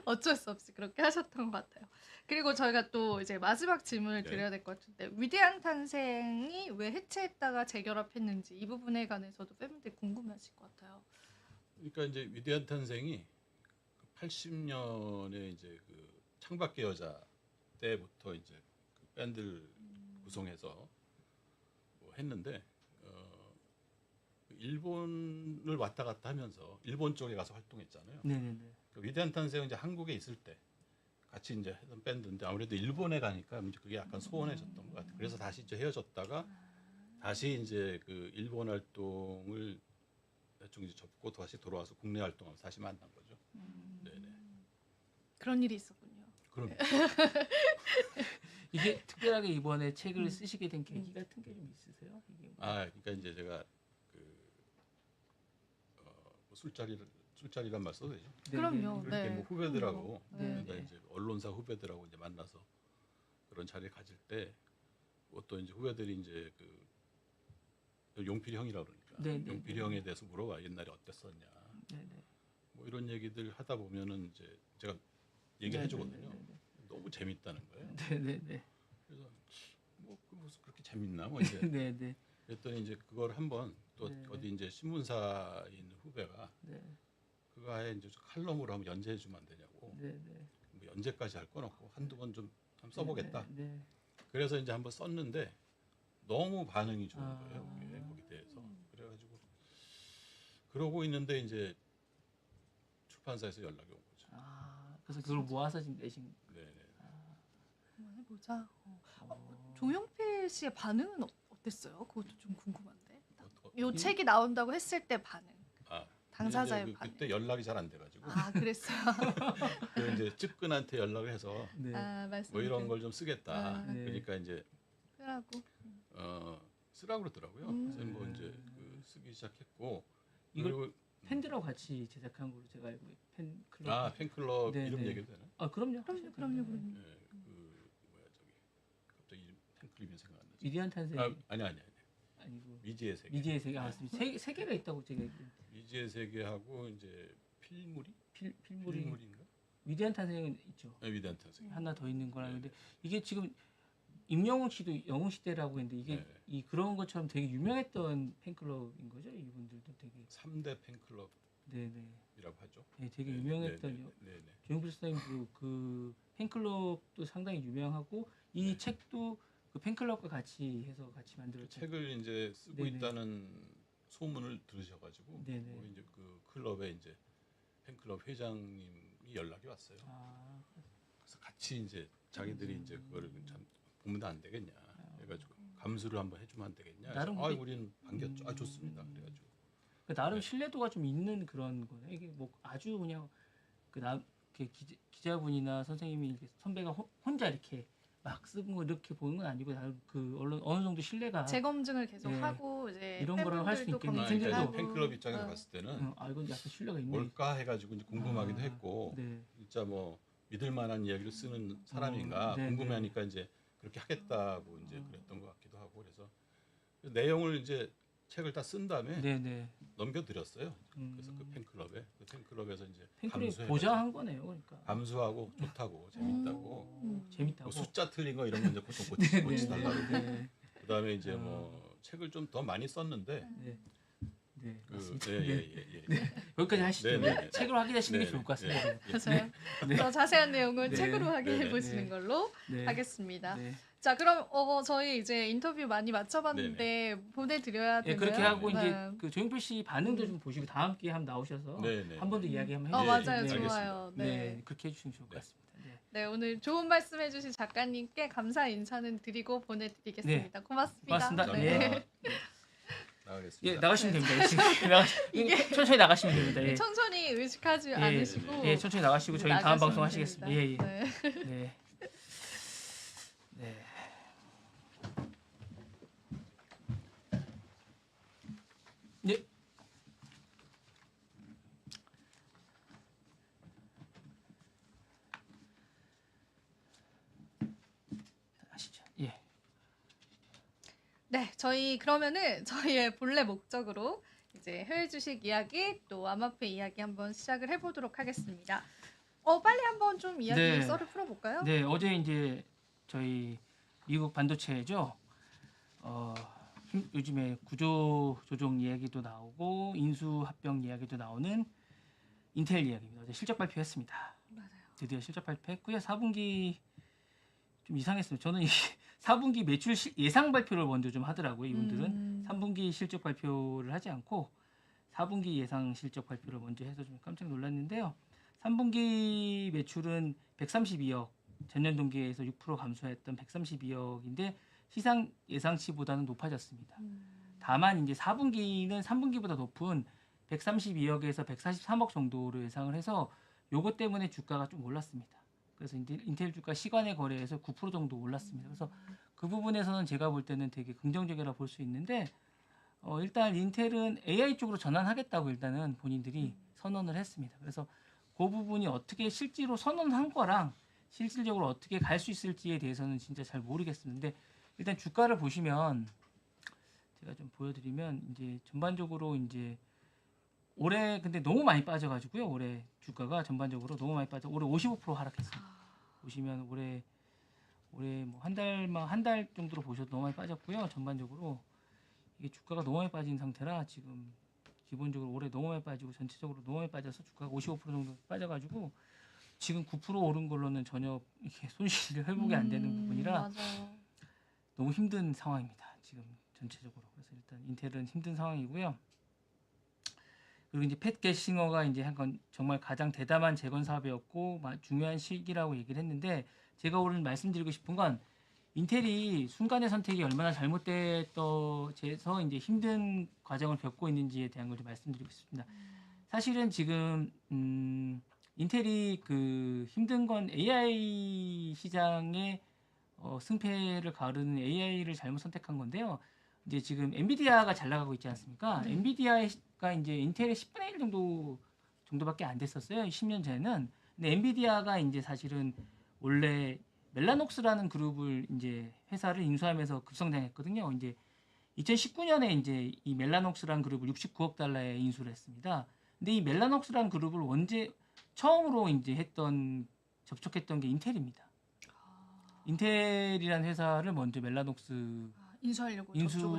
어쩔 수 없이 그렇게 하셨던 것 같아요. 그리고 저희가 또 이제 마지막 질문을 네. 드려야 될 것 같은데 위대한 탄생이 왜 해체했다가 재결합했는지 이 부분에 관해서도 팬분들이 궁금해하실 것 같아요. 그러니까 이제 위대한 탄생이 80년에 이제 그 창밖의 여자 때부터 이제 그 밴드를 구성해서 뭐 했는데 일본을 왔다 갔다 하면서 일본 쪽에 가서 활동했잖아요. 네네네. 그 위대한 탄생은 이제 한국에 있을 때 같이 이제 하던 밴드인데 아무래도 일본에 가니까 이제 그게 약간 소원해졌던 것 같아요. 그래서 다시 이제 헤어졌다가 다시 이제 그 일본 활동을 대충 이제 접고 다시 돌아와서 국내 활동하면서 다시 만난 거죠. 네네. 그런 일이 있었군요. 그럼 이게 특별하게 이번에 책을 쓰시게 된 계기 같은 게 좀 있으세요? 이게 뭐. 그러니까 이제 제가 뭐 술자리란 말 써도 되죠. 그럼요. 그렇게 네. 뭐 후배들하고 네. 그러니까 네. 이제 언론사 후배들하고 이제 만나서 그런 자리를 가질 때 어떤 이제 후배들이 이제 그 용필이 형이라고 그러니까 네, 네, 용필이 네. 형에 대해서 물어봐. 옛날에 어땠었냐. 네네. 뭐 이런 얘기들 하다 보면은 이제 제가 얘기해 주거든요. 너무 재밌다는 거예요. 네네네. 그래서 뭐 무슨 그렇게 재밌나 뭐 이제 네네. 그랬더니 이제 그걸 한번 또 네. 어디 이제 신문사에 있는 후배가 네. 그거 아예 이제 칼럼으로 한번 연재해 주면 안 되냐고. 네네. 뭐 연재까지 할 건 없고 한두 번 좀 한번 써보겠다. 네. 그래서 이제 한번 썼는데 너무 반응이 좋은 아. 거예요. 그게 거기 대해서. 그래가지고 그러고 있는데 이제 출판사에서 연락이 온 거죠. 그래서 그걸 모아서 지금 내신. 네네. 한번 해보자. 조용필 씨의 반응은 어땠어요? 그것도 좀 궁금한데. 요 책이 나온다고 했을 때 반응. 당사자의 반응. 그때 연락이 잘 안 돼가지고 그랬어요. 그 이제 측근한테 연락을 해서 네. 말씀. 뭐 이런 걸 좀 쓰겠다. 네. 그러니까 이제 쓰라고. 쓰라고 그러더라고요. 그래서 뭐 이제 쓰기 시작했고 이걸 그리고 팬들하고 같이 제작한 걸로 제가 알고 팬클럽. 팬클럽 네, 이름 네. 얘기도 되나? 그럼요. 그럼요. 네, 뭐야 저기 갑자기 팬클럽이 생각 안 나지. 위대한 탄생 아니 아니고 미지의 세계. 미지의 세계 맞습니다. 세 개가 있다고 제가 얘기했는데. 미지의 세계하고 이제 필물이 필물인가? 위대한 탄생은 있죠. 네, 위대한 탄생. 하나 더 있는 거라 네. 근데 이게 지금 임영웅 씨도 영웅 시대라고 했는데 이게 네. 이 그런 것처럼 되게 유명했던 팬클럽인 거죠. 이분들도 되게 3대 팬클럽이라고 네네 하죠. 네, 되게 네, 유명했던 네. 조용필 선생님도 그 팬클럽도 상당히 유명하고 이 네. 책도 그 팬클럽과 같이 해서 같이 그 만들었죠. 책을 이제 쓰고 네네. 있다는 소문을 들으셔가지고 네네. 이제 그 클럽에 이제 팬클럽 회장님이 연락이 왔어요. 아, 그래서 같이 이제 자기들이 이제 그거를 참 보면 안 되겠냐 해가지고 감수를 한번 해주면 안 되겠냐. 나름 그래서 근데- 우리는 반겼죠. 좋습니다. 그래가지고 그 나름 네. 신뢰도가 좀 있는 그런 거네. 이게 뭐 아주 그냥 그 기자분이나 선생님이 이렇게 선배가 혼자 이렇게 막 쓰는 거 이렇게 보는 건 아니고 나름 그 어느 정도 신뢰가 재검증을 계속 네. 하고 이제 이런 거를 할수 팬분들도 있겠네. 검증을 그러니까 하고. 팬클럽 입장에서 봤을 때는 아 이건 약간 신뢰가 있네. 뭘까 해가지고 이제 궁금하기도 아, 했고 네. 진짜 뭐 믿을 만한 이야기를 쓰는 사람인가 네, 궁금해하니까 이제 그렇게 하겠다고 이제 그랬던 것 같기도 하고 그래서 내용을 이제 책을 다 쓴 다음에 네네. 넘겨드렸어요. 그래서 그 팬클럽에서 이제 팬클럽이 감수해가지고 보장한 거네요. 그러니까. 감수하고 좋다고 재밌다고 재밌다고. 뭐 숫자 틀린 거 이런 거 이제 보통 네, 고치달라고 네. 그다음에 이제 뭐 책을 좀 더 많이 썼는데 네. 네. 그 맞습니다. 예. 여기까지 하시죠. 네, 네, 네. 책으로 확인하시는 게 네, 좋을 것 같습니다. 네. 맞아요. 네. 더 자세한 내용은 네. 책으로 확인해 네, 네. 보시는 네. 걸로 네. 하겠습니다. 네. 자, 그럼 저희 이제 인터뷰 많이 마쳐봤는데 보내드려야 네, 되나요? 그렇게 하고 네. 이제 그 조용필 씨 반응도 좀 보시고 다음 기회에 한번 나오셔서 네. 한 번 더 이야기 한번 맞아요, 해주시면 네, 좋아요. 네. 네. 그렇게 해주시면 좋을 것 네. 같습니다. 네. 네, 오늘 좋은 말씀 해주신 작가님께 감사 인사는 드리고 보내드리겠습니다. 고맙습니다. 고맙습니다. 네. 네. 나가겠습니다. 예, 나가시면 됩니다. 지금 천천히 나가시면 됩니다. 예. 천천히 의식하지 예, 않으시고 예, 천천히 나가시고 저희 다음 방송 하시겠습니다. 예, 예. 네. 네. 네. 네. 하시죠. 예. 네, 저희 그러면은 저희의 본래 목적으로 이제 해외 주식 이야기 또 암호화폐 이야기 한번 시작을 해보도록 하겠습니다. 빨리 한번 좀 이야기 네. 썰을 풀어볼까요? 네, 어제 이제 저희 미국 반도체죠. 요즘에 구조 조정 이야기도 나오고 인수 합병 이야기도 나오는 인텔 이야기입니다. 어제 실적 발표했습니다. 맞아요. 드디어 실적 발표했고요. 4분기 좀 이상했어요. 저는 이 4분기 매출 예상 발표를 먼저 좀 하더라고요. 이분들은 3분기 실적 발표를 하지 않고 4분기 예상 실적 발표를 먼저 해서 좀 깜짝 놀랐는데요. 3분기 매출은 132억, 전년 동기에서 6% 감소했던 132억인데 시장 예상치보다는 높아졌습니다. 다만 이제 4분기는 3분기보다 높은 132억에서 143억 정도로 예상을 해서 요것 때문에 주가가 좀 올랐습니다. 그래서 인텔 주가 시간의 거래에서 9% 정도 올랐습니다. 그래서 그 부분에서는 제가 볼 때는 되게 긍정적이라 볼 수 있는데 일단 인텔은 AI 쪽으로 전환하겠다고 일단은 본인들이 선언을 했습니다. 그래서 그 부분이 어떻게 실제로 선언한 거랑 실질적으로 어떻게 갈 수 있을지에 대해서는 진짜 잘 모르겠는데 일단 주가를 보시면 제가 좀 보여드리면 이제 전반적으로 이제 올해 근데 너무 많이 빠져가지고요. 올해 주가가 전반적으로 너무 많이 빠져 올해 55% 하락했습니다. 보시면 올해 뭐 한 달 정도로 보셔도 너무 많이 빠졌고요. 전반적으로 이게 주가가 너무 많이 빠진 상태라 지금 기본적으로 올해 너무 많이 빠지고 전체적으로 너무 많이 빠져서 주가가 55% 정도 빠져가지고 지금 9% 오른 걸로는 전혀 이렇게 손실을 회복이 안 되는 부분이라 맞아요. 너무 힘든 상황입니다. 지금 전체적으로. 그래서 일단 인텔은 힘든 상황이고요. 그리고 이제 팻 게싱어가 이제 한 건 정말 가장 대담한 재건 사업이었고 중요한 시기라고 얘기를 했는데 제가 오늘 말씀드리고 싶은 건 인텔이 순간의 선택이 얼마나 잘못돼서 이제 힘든 과정을 겪고 있는지에 대한 걸 좀 말씀드리고 싶습니다. 사실은 지금 인텔이 그 힘든 건 AI 시장의 승패를 가르는 AI를 잘못 선택한 건데요. 이제 지금 엔비디아가 잘 나가고 있지 않습니까? 엔비디아가 이제 인텔의 10분의 1 정도밖에 안 됐었어요. 10년 전에는. 근데 엔비디아가 이제 사실은 원래 멜라녹스라는 그룹을 이제 회사를 인수하면서 급성장했거든요. 이제 2019년에 이제 이 멜라녹스라는 그룹을 69억 달러에 인수를 했습니다. 근데 이 멜라녹스라는 그룹을 언제 처음으로 이제 접촉했던 게 인텔입니다. 인텔이라는 회사를 먼저 멜라녹스 인수하려고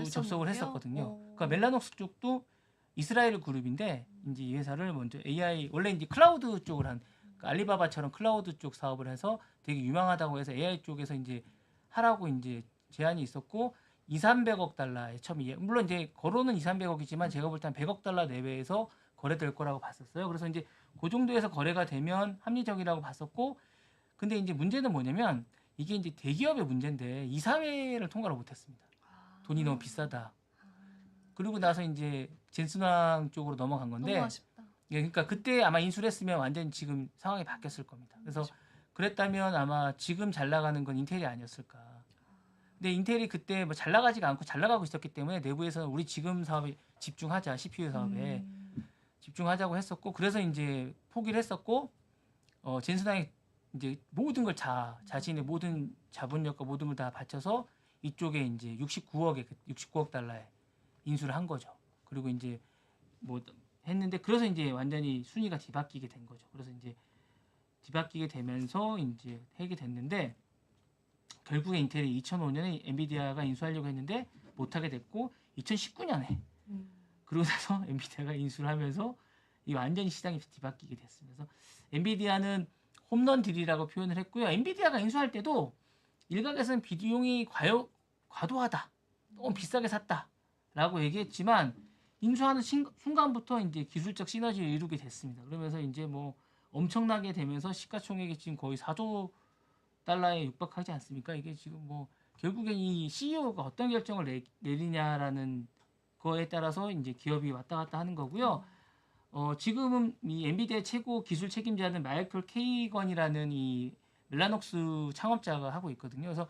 접속을 했었거든요. 오. 그러니까 멜라녹스 쪽도 이스라엘 그룹인데 이제 이 회사를 먼저 AI 원래 이제 클라우드 쪽을 한 그러니까 알리바바처럼 클라우드 쪽 사업을 해서 되게 유명하다고 해서 AI 쪽에서 이제 하라고 이제 제안이 있었고 2,300억 달러에 처음 물론 이제 거론은 2,300억이지만 제가 볼 때 한 100억 달러 내외에서 거래될 거라고 봤었어요. 그래서 이제 그 정도에서 거래가 되면 합리적이라고 봤었고 근데 이제 문제는 뭐냐면 이게 이제 대기업의 문제인데 이사회를 통과를 못했습니다. 돈이 너무 비싸다. 그리고 나서 이제 젠슨왕 쪽으로 넘어간 건데 너무 아쉽다. 예, 그러니까 그때 아마 인수를 했으면 완전 지금 상황이 바뀌었을 겁니다. 그래서 그랬다면 아마 지금 잘 나가는 건 인텔이 아니었을까. 근데 인텔이 그때 뭐 잘 나가지가 않고 잘 나가고 있었기 때문에 내부에서는 우리 지금 사업에 집중하자, CPU 사업에 집중하자고 했었고 그래서 이제 포기를 했었고 젠슨왕이 이제 모든 걸 자신의 모든 자본력과 모든 걸 다 바쳐서 이쪽에 이제 69억 달러에 인수를 한 거죠. 그리고 이제 뭐 했는데 그래서 이제 완전히 순위가 뒤바뀌게 된 거죠. 그래서 이제 뒤바뀌게 되면서 이제 하게 됐는데 결국에 인텔이 2005년에 엔비디아가 인수하려고 했는데 못하게 됐고 2019년에 그러고 나서 엔비디아가 인수를 하면서 이 완전히 시장이 뒤바뀌게 됐습니다. 그래서 엔비디아는 홈런 딜이라고 표현을 했고요. 엔비디아가 인수할 때도 일각에서는 비용이 과도하다, 너무 비싸게 샀다라고 얘기했지만 인수하는 순간부터 이제 기술적 시너지를 이루게 됐습니다. 그러면서 이제 뭐 엄청나게 되면서 시가총액이 지금 거의 4조 달러에 육박하지 않습니까? 이게 지금 뭐 결국엔 이 CEO가 어떤 결정을 내리냐라는 거에 따라서 이제 기업이 왔다 갔다 하는 거고요. 지금은 이 엔비디아 최고 기술 책임자는 마이클 케이건이라는 이 멜라녹스 창업자가 하고 있거든요. 그래서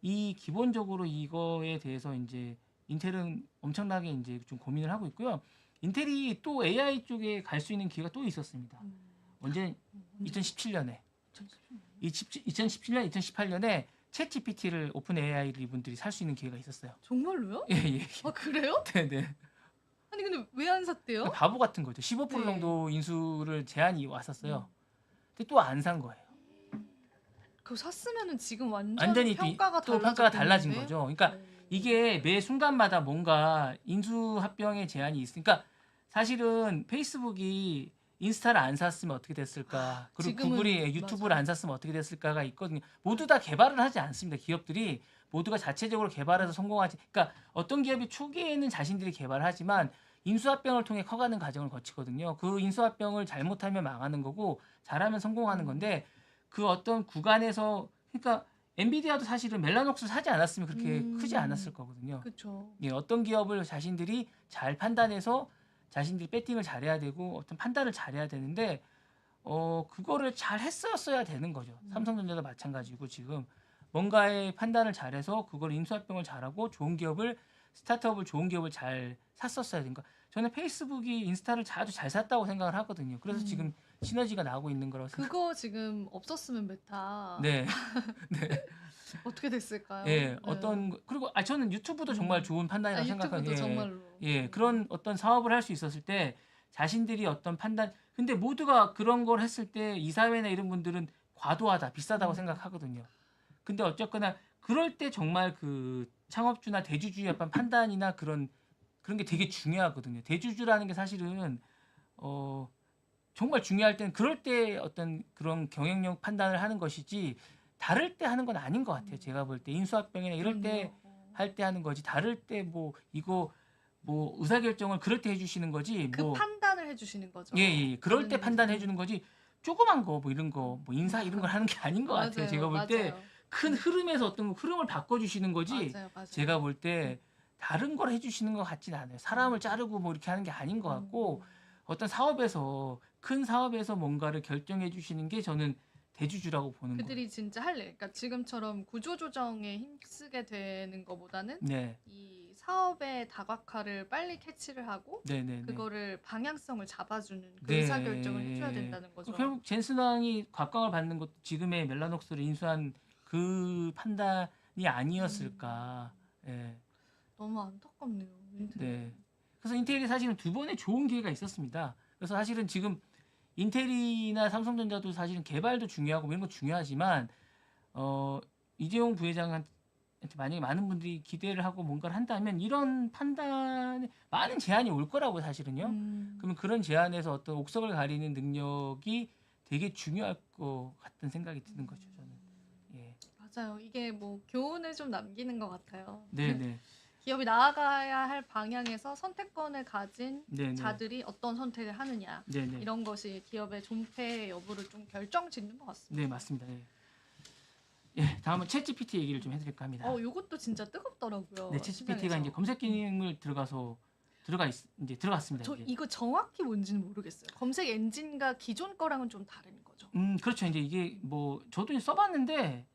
이 기본적으로 이거에 대해서 이제 인텔은 엄청나게 이제 좀 고민을 하고 있고요. 인텔이 또 AI 쪽에 갈 수 있는 기회가 또 있었습니다. 언제 2017년에 2017년, 2018년에 챗 GPT를 오픈 AI를 이분들이 살 수 있는 기회가 있었어요. 정말로요? 예, 예. 아 그래요? 네네. 아니 근데 왜 안 샀대요? 바보 같은 거죠. 15% 네. 정도 인수를 제안이 왔었어요. 근데 또 안 산 거예요. 그거 샀으면은 지금 완전히 평가가 또 평가가 달라진 달라졌겠는데? 거죠. 그러니까 이게 매 순간마다 뭔가 인수 합병의 제한이 있으니까 사실은 페이스북이 인스타를 안 샀으면 어떻게 됐을까? 그리고 지금은 구글이 유튜브를 맞아요. 안 샀으면 어떻게 됐을까가 있거든요. 모두 다 개발을 하지 않습니다. 기업들이 모두가 자체적으로 개발해서 성공하지. 그러니까 어떤 기업이 초기에는 자신들이 개발하지만 인수합병을 통해 커가는 과정을 거치거든요. 그 인수합병을 잘못하면 망하는 거고 잘하면 성공하는 건데 그 어떤 구간에서 그러니까 엔비디아도 사실은 멜라녹스 사지 않았으면 그렇게 크지 않았을 거거든요. 그렇죠. 예, 어떤 기업을 자신들이 잘 판단해서 자신들이 배팅을 잘해야 되고 어떤 판단을 잘해야 되는데 그거를 잘 했었어야 되는 거죠. 삼성전자도 마찬가지고 지금 뭔가의 판단을 잘해서 그걸 인수합병을 잘하고 좋은 기업을 스타트업을 좋은 기업을 잘 샀었어야 되는 거. 저는 페이스북이 인스타를 아주 잘 샀다고 생각을 하거든요. 그래서 지금 시너지가 나고 있는 거라고 생각. 그거 지금 없었으면 메타 네, 네, 어떻게 됐을까요? 예, 그리고 저는 유튜브도 정말 좋은 판단이라고 생각하는 유튜브도 정말로. 예, 그런 어떤 사업을 할 수 있었을 때 자신들이 어떤 판단, 근데 모두가 그런 걸 했을 때 이사회나 이런 분들은 과도하다, 비싸다고 생각하거든요. 근데 어쨌거나 그럴 때 정말 그 창업주나 대주주의 어떤 판단이나 그런 게 되게 중요하거든요. 대주주라는 게 사실은 정말 중요할 때는 그럴 때 어떤 그런 경영력 판단을 하는 것이지 다를 때 하는 건 아닌 것 같아요. 제가 볼 때 인수합병이나 이럴 때 할 때 하는 거지 다를 때 뭐 이거 뭐 의사결정을 그럴 때 해주시는 거지 그 판단을 해주시는 거죠. 예, 그럴 때 판단해 주는 거지 조그만 거 뭐 이런 거 뭐 인사 이런 걸 하는 게 아닌 것 같아요. 제가 볼 때 큰 흐름에서 어떤 흐름을 바꿔주시는 거지 맞아요. 제가 볼 때 다른 걸 해주시는 것 같진 않아요. 사람을 자르고 뭐 이렇게 하는 게 아닌 것 같고 어떤 사업에서 큰 사업에서 뭔가를 결정해 주시는 게 저는 대주주라고 보는 거예요. 그들이 진짜 할래. 그러니까 지금처럼 구조조정에 힘쓰게 되는 것보다는 네, 이 사업의 다각화를 빨리 캐치를 하고 네. 그거를 방향성을 잡아주는 그 네. 의사결정을 해줘야 된다는 거죠. 결국 젠슨왕이 곽광을 받는 것도 지금의 멜라녹스를 인수한 그 판단이 아니었을까. 예. 너무 안타깝네요. 인텔. 네. 그래서 인텔이 사실은 두 번의 좋은 기회가 있었습니다. 그래서 사실은 지금 인텔이나 삼성전자도 사실은 개발도 중요하고 이런 거 중요하지만 이재용 부회장한테 만약에 많은 분들이 기대를 하고 뭔가를 한다면 이런 판단에 많은 제한이 올 거라고 사실은요. 그러면 그런 제한에서 어떤 옥석을 가리는 능력이 되게 중요할 것 같은 생각이 드는 거죠. 저는. 예. 맞아요. 이게 뭐 교훈을 좀 남기는 것 같아요. 네네. 기업이 나아가야 할 방향에서 선택권을 가진 네네. 자들이 어떤 선택을 하느냐 네네. 이런 것이 기업의 존폐 여부를 좀 결정짓는 것 같습니다. 네 맞습니다. 예. 예, 다음은 챗GPT 얘기를 좀 해드릴까 합니다. 요것도 진짜 뜨겁더라고요. 네, 챗GPT가 시장에서. 이제 검색 기능을 이제 들어갔습니다. 저 이제. 이거 정확히 뭔지는 모르겠어요. 검색 엔진과 기존 거랑은 좀 다른 거죠. 그렇죠. 이제 이게 뭐 저도 이제 써봤는데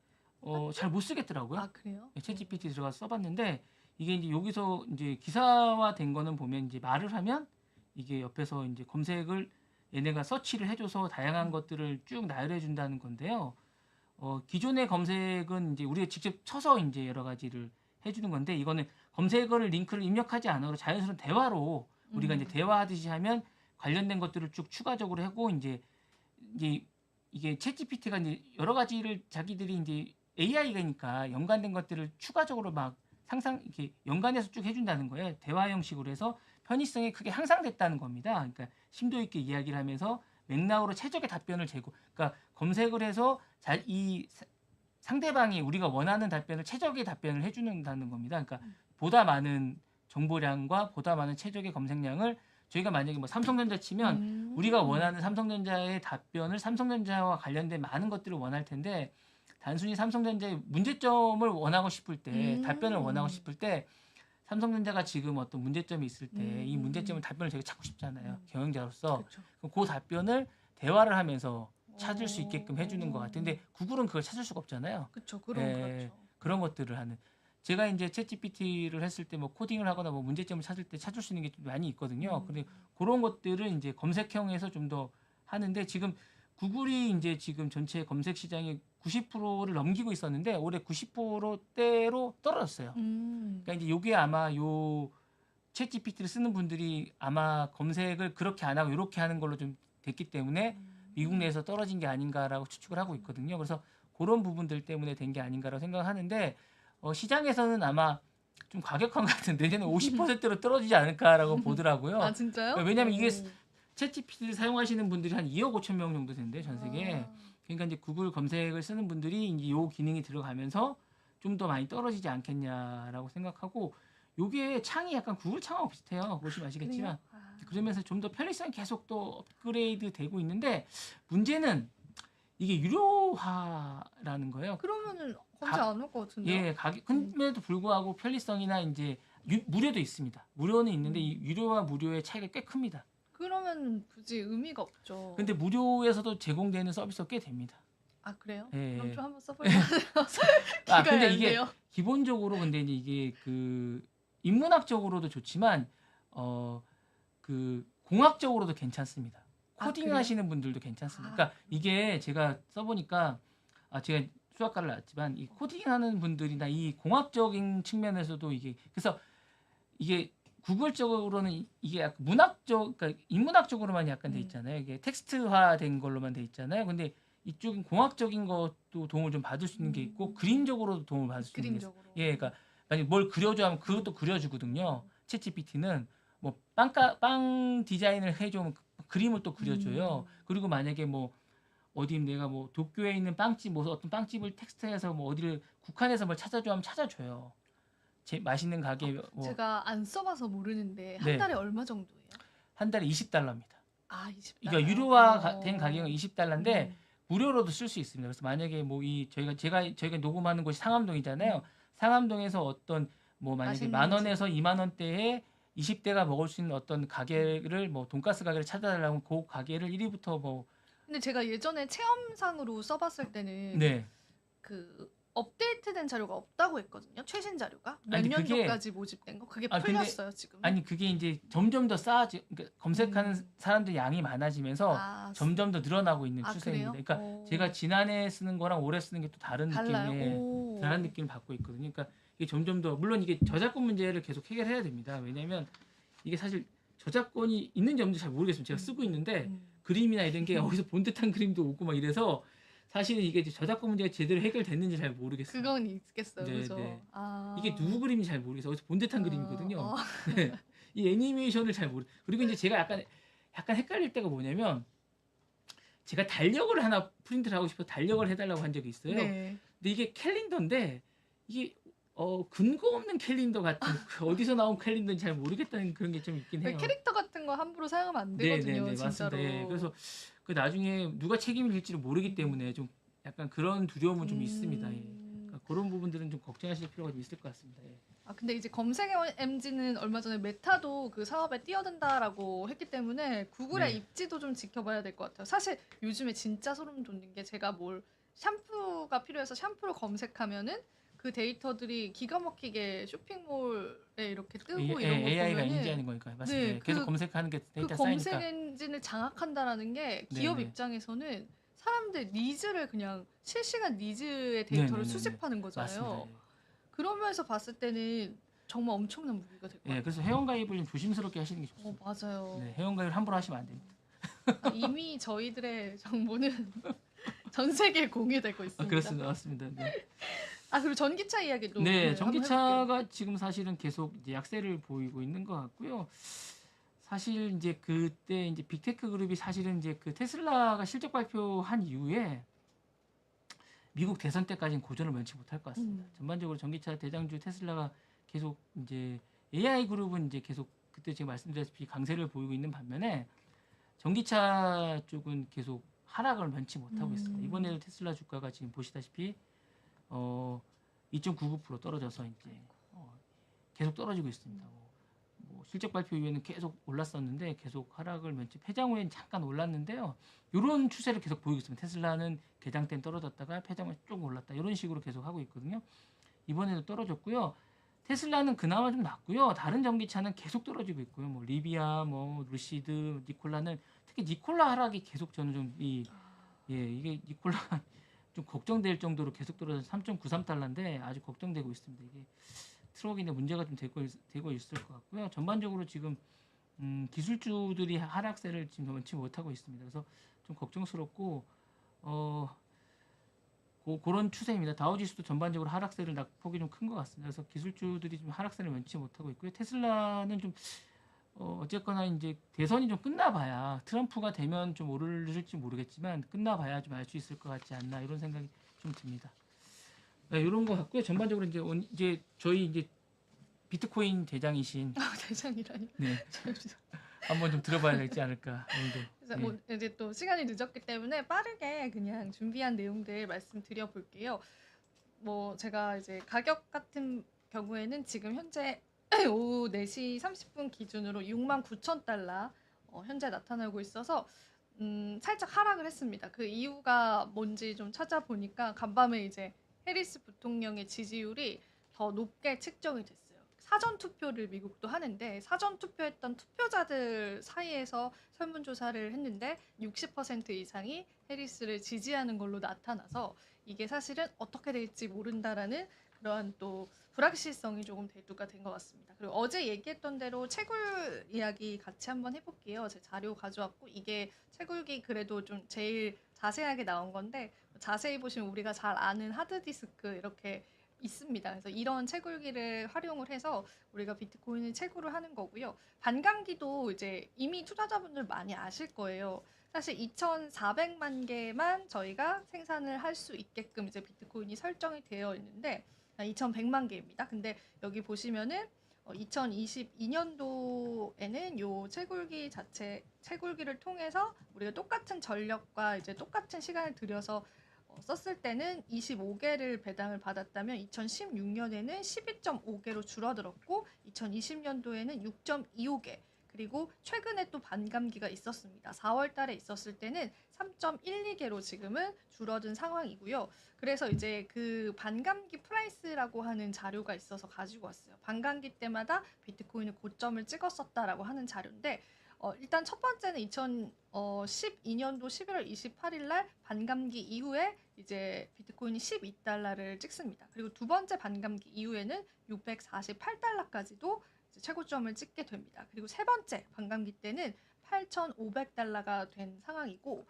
잘 못 쓰겠더라고요. 아 그래요? 네, 챗GPT 들어가서 써봤는데 이게 이제 여기서 이제 기사화된 거는 보면 이제 말을 하면 이게 옆에서 이제 검색을 얘네가 서치를 해줘서 다양한 것들을 쭉 나열해 준다는 건데요. 기존의 검색은 이제 우리가 직접 쳐서 이제 여러 가지를 해주는 건데 이거는 검색어를 링크를 입력하지 않아도 자연스러운 대화로 우리가 이제 대화하듯이 하면 관련된 것들을 쭉 추가적으로 하고 이제 이게 챗GPT가 이제 여러 가지를 자기들이 이제 AI가니까 연관된 것들을 추가적으로 막 이렇게 연관해서 쭉 해준다는 거예요. 대화 형식으로 해서 편의성이 크게 향상됐다는 겁니다. 그러니까 심도 있게 이야기를 하면서 맥락으로 최적의 답변을 그러니까 검색을 해서 이 상대방이 우리가 원하는 답변을 최적의 답변을 해주는다는 겁니다. 그러니까 보다 많은 정보량과 보다 많은 최적의 검색량을 저희가 만약에 뭐 삼성전자 치면 우리가 원하는 삼성전자의 답변을 삼성전자와 관련된 많은 것들을 원할 텐데 단순히 삼성전자의 문제점을 원하고 싶을 때 답변을 원하고 싶을 때 삼성전자가 지금 어떤 문제점이 있을 때 이 문제점을 답변을 제가 찾고 싶잖아요. 경영자로서 그쵸. 그 답변을 대화를 하면서 찾을 수 있게끔 해주는 것 같은데 구글은 그걸 찾을 수가 없잖아요. 그렇죠. 그럼 그렇죠. 그런 것들을 하는. 제가 이제 챗GPT를 했을 때 뭐 코딩을 하거나 뭐 문제점을 찾을 때 찾을 수 있는 게 좀 많이 있거든요. 근데 그런 것들을 이제 검색형에서 좀 더 하는데 지금 구글이 이제 지금 전체 검색 시장의 90%를 넘기고 있었는데 올해 90%대로 떨어졌어요. 그러니까 이제 요게 아마 요 챗GPT를 쓰는 분들이 아마 검색을 그렇게 안 하고 이렇게 하는 걸로 좀 됐기 때문에 미국 내에서 떨어진 게 아닌가라고 추측을 하고 있거든요. 그래서 그런 부분들 때문에 된 게 아닌가라고 생각하는데 시장에서는 아마 좀 과격한 것 같은데 내년에 50%로 떨어지지 않을까라고 보더라고요. 아 진짜요? 왜냐하면 이게 챗GPT를 사용하시는 분들이 한 2억 5천 명 정도 된대요, 전 세계에. 그러니까 이제 구글 검색을 쓰는 분들이 이제 요 기능이 들어가면서 좀 더 많이 떨어지지 않겠냐라고 생각하고 요게 창이 약간 구글 창하고 비슷해요. 보시면 아시겠지만. 그러면서 좀 더 편리성이 계속 또 업그레이드 되고 있는데 문제는 이게 유료화라는 거예요. 그러면은 검색 안 올 것 같은데요? 예, 근데도 불구하고 편리성이나 이제 무료도 있습니다. 무료는 있는데 이 유료와 무료의 차이가 꽤 큽니다. 그러면 굳이 의미가 없죠. 근데 무료에서도 제공되는 서비스가 꽤 됩니다. 아 그래요? 예. 그럼 좀 한번 써볼까요? 근데 이게 기본적으로 근데 이게 그 인문학적으로도 좋지만 그 공학적으로도 괜찮습니다. 코딩 하시는 분들도 괜찮습니다. 그러니까 이게 제가 써보니까 제가 수학과를 나왔지만 이 코딩하는 분들이나 이 공학적인 측면에서도 그래서 이게 구글적으로는 이게 약간 그러니까 인문학적으로만 약간 돼 있잖아요. 이게 텍스트화된 걸로만 돼 있잖아요. 근데 이쪽은 공학적인 것도 도움을 좀 받을 수 있는 게 있고 그림적으로도 도움을 받을 수 있는 게 있어요. 예, 그러니까 만약 뭘 그려줘 하면 그것도 그려주거든요. 챗GPT는 뭐 빵 디자인을 해줘 그림을 또 그려줘요. 그리고 만약에 뭐 어디 내가 뭐 도쿄에 있는 빵집 뭐 어떤 빵집을 텍스트해서 뭐 어디를 국한에서 뭘 찾아줘 하면 찾아줘요. 맛있는 가게 뭐 제가 안 써봐서 모르는데 한 네. 달에 얼마 정도예요? 한 달에 $20입니다. 아 20달러. 그러니까 유료화 된 가격은 $20인데 무료로도 쓸 수 있습니다. 그래서 만약에 뭐 저희가 녹음하는 곳이 상암동이잖아요. 상암동에서 어떤 뭐 만약에 맛있는 10,000원에서 20,000원대에 20대가 먹을 수 있는 어떤 가게를 뭐 돈가스 가게를 찾아달라면 그 가게를 1위부터 뭐 근데 제가 예전에 체험상으로 써봤을 때는 네. 그 업데이트 업데이트된 자료가 없다고 했거든요. 최신 자료가 몇 아니, 그게- 년도까지 모집된 거 그게 아, 근데- 풀렸어요 지금. 아니 그게 이제 점점 더 그러니까 검색하는 사람들 양이 많아지면서 아, 점점 더 늘어나고 있는 아, 추세입니다. 그래요? 그러니까 오. 제가 지난해 쓰는 거랑 올해 쓰는 게 또 다른 달라요. 느낌의 오. 다른 느낌을 받고 있거든요. 그러니까 이게 점점 더 물론 이게 저작권 문제를 계속 해결해야 됩니다. 왜냐하면 이게 사실 저작권이 있는지 없는지 잘 모르겠습니다. 제가 쓰고 있는데 그림이나 이런 게 어디서 본 듯한 그림도 오고 막 이래서 사실은 이게 이제 저작권 문제가 제대로 해결됐는지 잘 모르겠어요. 그건 있겠어요. 네, 그죠? 네. 아. 이게 누구 그림인지 잘 모르겠어요. 어디서 본 듯한 그림이거든요. 어. 네. 이 애니메이션을 잘 모르. 그리고 이제 제가 약간 헷갈릴 때가 뭐냐면 제가 달력을 하나 프린트를 하고 싶어서 달력을 해달라고 한 적이 있어요. 네. 근데 이게 캘린더인데 이게 근거 없는 캘린더 같은 그 어디서 나온 캘린더인지 잘 모르겠다는 그런 게 좀 있긴 해요. 캐릭터 같은 거 함부로 사용하면 안 되거든요. 진짜로. 맞습니다. 예, 그래서 그 나중에 누가 책임을 질지를 모르기 때문에 좀 약간 그런 두려움은 좀 있습니다. 예. 그러니까 그런 부분들은 좀 걱정하실 필요가 좀 있을 것 같습니다. 예. 아 근데 이제 검색 MG는 얼마 전에 메타도 그 사업에 뛰어든다라고 했기 때문에 구글의 네. 입지도 좀 지켜봐야 될 것 같아요. 사실 요즘에 진짜 소름 돋는 게 제가 뭘 샴푸가 필요해서 샴푸를 검색하면은 그 데이터들이 기가 막히게 쇼핑몰에 이렇게 뜨고 이런 거 AI가 보면은 인지하는 거니까 맞습니다. 네, 계속 그- 검색하는 게 그 데이터 검색 쌓이니까. 엔진을 장악한다라는 게 기업 네네. 입장에서는 사람들 니즈를 그냥 실시간 니즈의 데이터를 네네네네. 수집하는 거잖아요. 맞습니다. 그러면서 봤을 때는 정말 엄청난 무기가 될 것 예. 같아요. 예, 그래서 회원 가입을 좀 조심스럽게 하시는 게 좋습니다. 맞아요. 네, 회원 가입을 함부로 하시면 안 됩니다. 이미 저희들의 정보는 전 세계에 공유되고 있습니다. 그렇습니다. 맞습니다. 네. 아 그리고 전기차 이야기도 네, 한번 해볼게요. 전기차가 지금 사실은 계속 이제 약세를 보이고 있는 것 같고요. 사실 이제 그때 이제 빅테크 그룹이 사실은 이제 그 테슬라가 실적 발표한 이후에 미국 대선 때까지는 고전을 면치 못할 것 같습니다. 전반적으로 전기차 대장주 테슬라가 계속 이제 AI 그룹은 이제 계속 그때 제가 말씀드렸다시피 강세를 보이고 있는 반면에 전기차 쪽은 계속 하락을 면치 못하고 있습니다. 이번에도 테슬라 주가가 지금 보시다시피 2.99% 떨어져서 이제 계속 떨어지고 있습니다. 뭐 실적 발표 이후에는 계속 올랐었는데 계속 하락을 면치 폐장 후에는 잠깐 올랐는데요. 이런 추세를 계속 보이고 있습니다. 테슬라는 개장 때는 떨어졌다가 폐장 후에 쭉 올랐다 이런 식으로 계속 하고 있거든요. 이번에도 떨어졌고요. 테슬라는 그나마 좀 낫고요. 다른 전기차는 계속 떨어지고 있고요. 뭐 리비아, 뭐 루시드, 니콜라는 특히 니콜라 하락이 계속 저는 좀 이게 니콜라 좀 걱정될 정도로 계속 떨어져서 3.93달러인데 아주 걱정되고 있습니다. 이게 트럭인데 문제가 좀 되고 있을 것 같고요. 전반적으로 지금 기술주들이 하락세를 지금 면치 못하고 있습니다. 그래서 좀 걱정스럽고 그런 추세입니다. 다우지수도 전반적으로 하락세를 낙폭이 좀 큰 것 같습니다. 그래서 기술주들이 좀 하락세를 면치 못하고 있고요. 테슬라는 좀 어쨌거나 이제 대선이 좀 끝나봐야 트럼프가 되면 좀 오를지 모르겠지만 끝나봐야 좀 알 수 있을 것 같지 않나 이런 생각이 좀 듭니다. 네, 이런 거 같고요. 전반적으로 이제 저희 이제 비트코인 대장이신 대장이라니. 네, 한번 좀 들어봐야 되지 않을까 오늘도. 그래서 네. 뭐 이제 또 시간이 늦었기 때문에 빠르게 그냥 준비한 내용들 말씀드려 볼게요. 뭐 제가 이제 가격 같은 경우에는 지금 현재 오후 4시 30분 기준으로 69,000달러 현재 나타나고 있어서 살짝 하락을 했습니다. 그 이유가 뭔지 좀 찾아보니까 간밤에 이제 해리스 부통령의 지지율이 더 높게 측정이 됐어요. 사전 투표를 미국도 하는데 사전 투표했던 투표자들 사이에서 설문조사를 했는데 60% 이상이 해리스를 지지하는 걸로 나타나서 이게 사실은 어떻게 될지 모른다라는 그러한 또 불확실성이 조금 대두가 된 것 같습니다. 그리고 어제 얘기했던 대로 채굴 이야기 같이 한번 해볼게요. 제 자료 가져왔고 이게 채굴기 그래도 좀 제일 자세하게 나온 건데 자세히 보시면 우리가 잘 아는 하드디스크 이렇게 있습니다. 그래서 이런 채굴기를 활용을 해서 우리가 비트코인을 채굴을 하는 거고요. 반감기도 이제 이미 투자자분들 많이 아실 거예요. 사실 2,400만 개만 저희가 생산을 할 수 있게끔 이제 비트코인이 설정이 되어 있는데 2,100만 개입니다. 근데 여기 보시면은 2022년도에는 요 채굴기를 통해서 우리가 똑같은 전력과 이제 똑같은 시간을 들여서 썼을 때는 25개를 배당을 받았다면 2016년에는 12.5개로 줄어들었고 2020년도에는 6.25개 그리고 최근에 또 반감기가 있었습니다. 4월 달에 있었을 때는 3.12개로 지금은 줄어든 상황이고요. 그래서 이제 그 반감기 프라이스라고 하는 자료가 있어서 가지고 왔어요. 반감기 때마다 비트코인이 고점을 찍었었다라고 하는 자료인데 일단 첫 번째는 2012년도 11월 28일 날 반감기 이후에 이제 비트코인이 12달러를 찍습니다. 그리고 두 번째 반감기 이후에는 648달러까지도 최고점을 찍게 됩니다. 그리고 세 번째 반감기 때는 8,500달러가 된 상황이고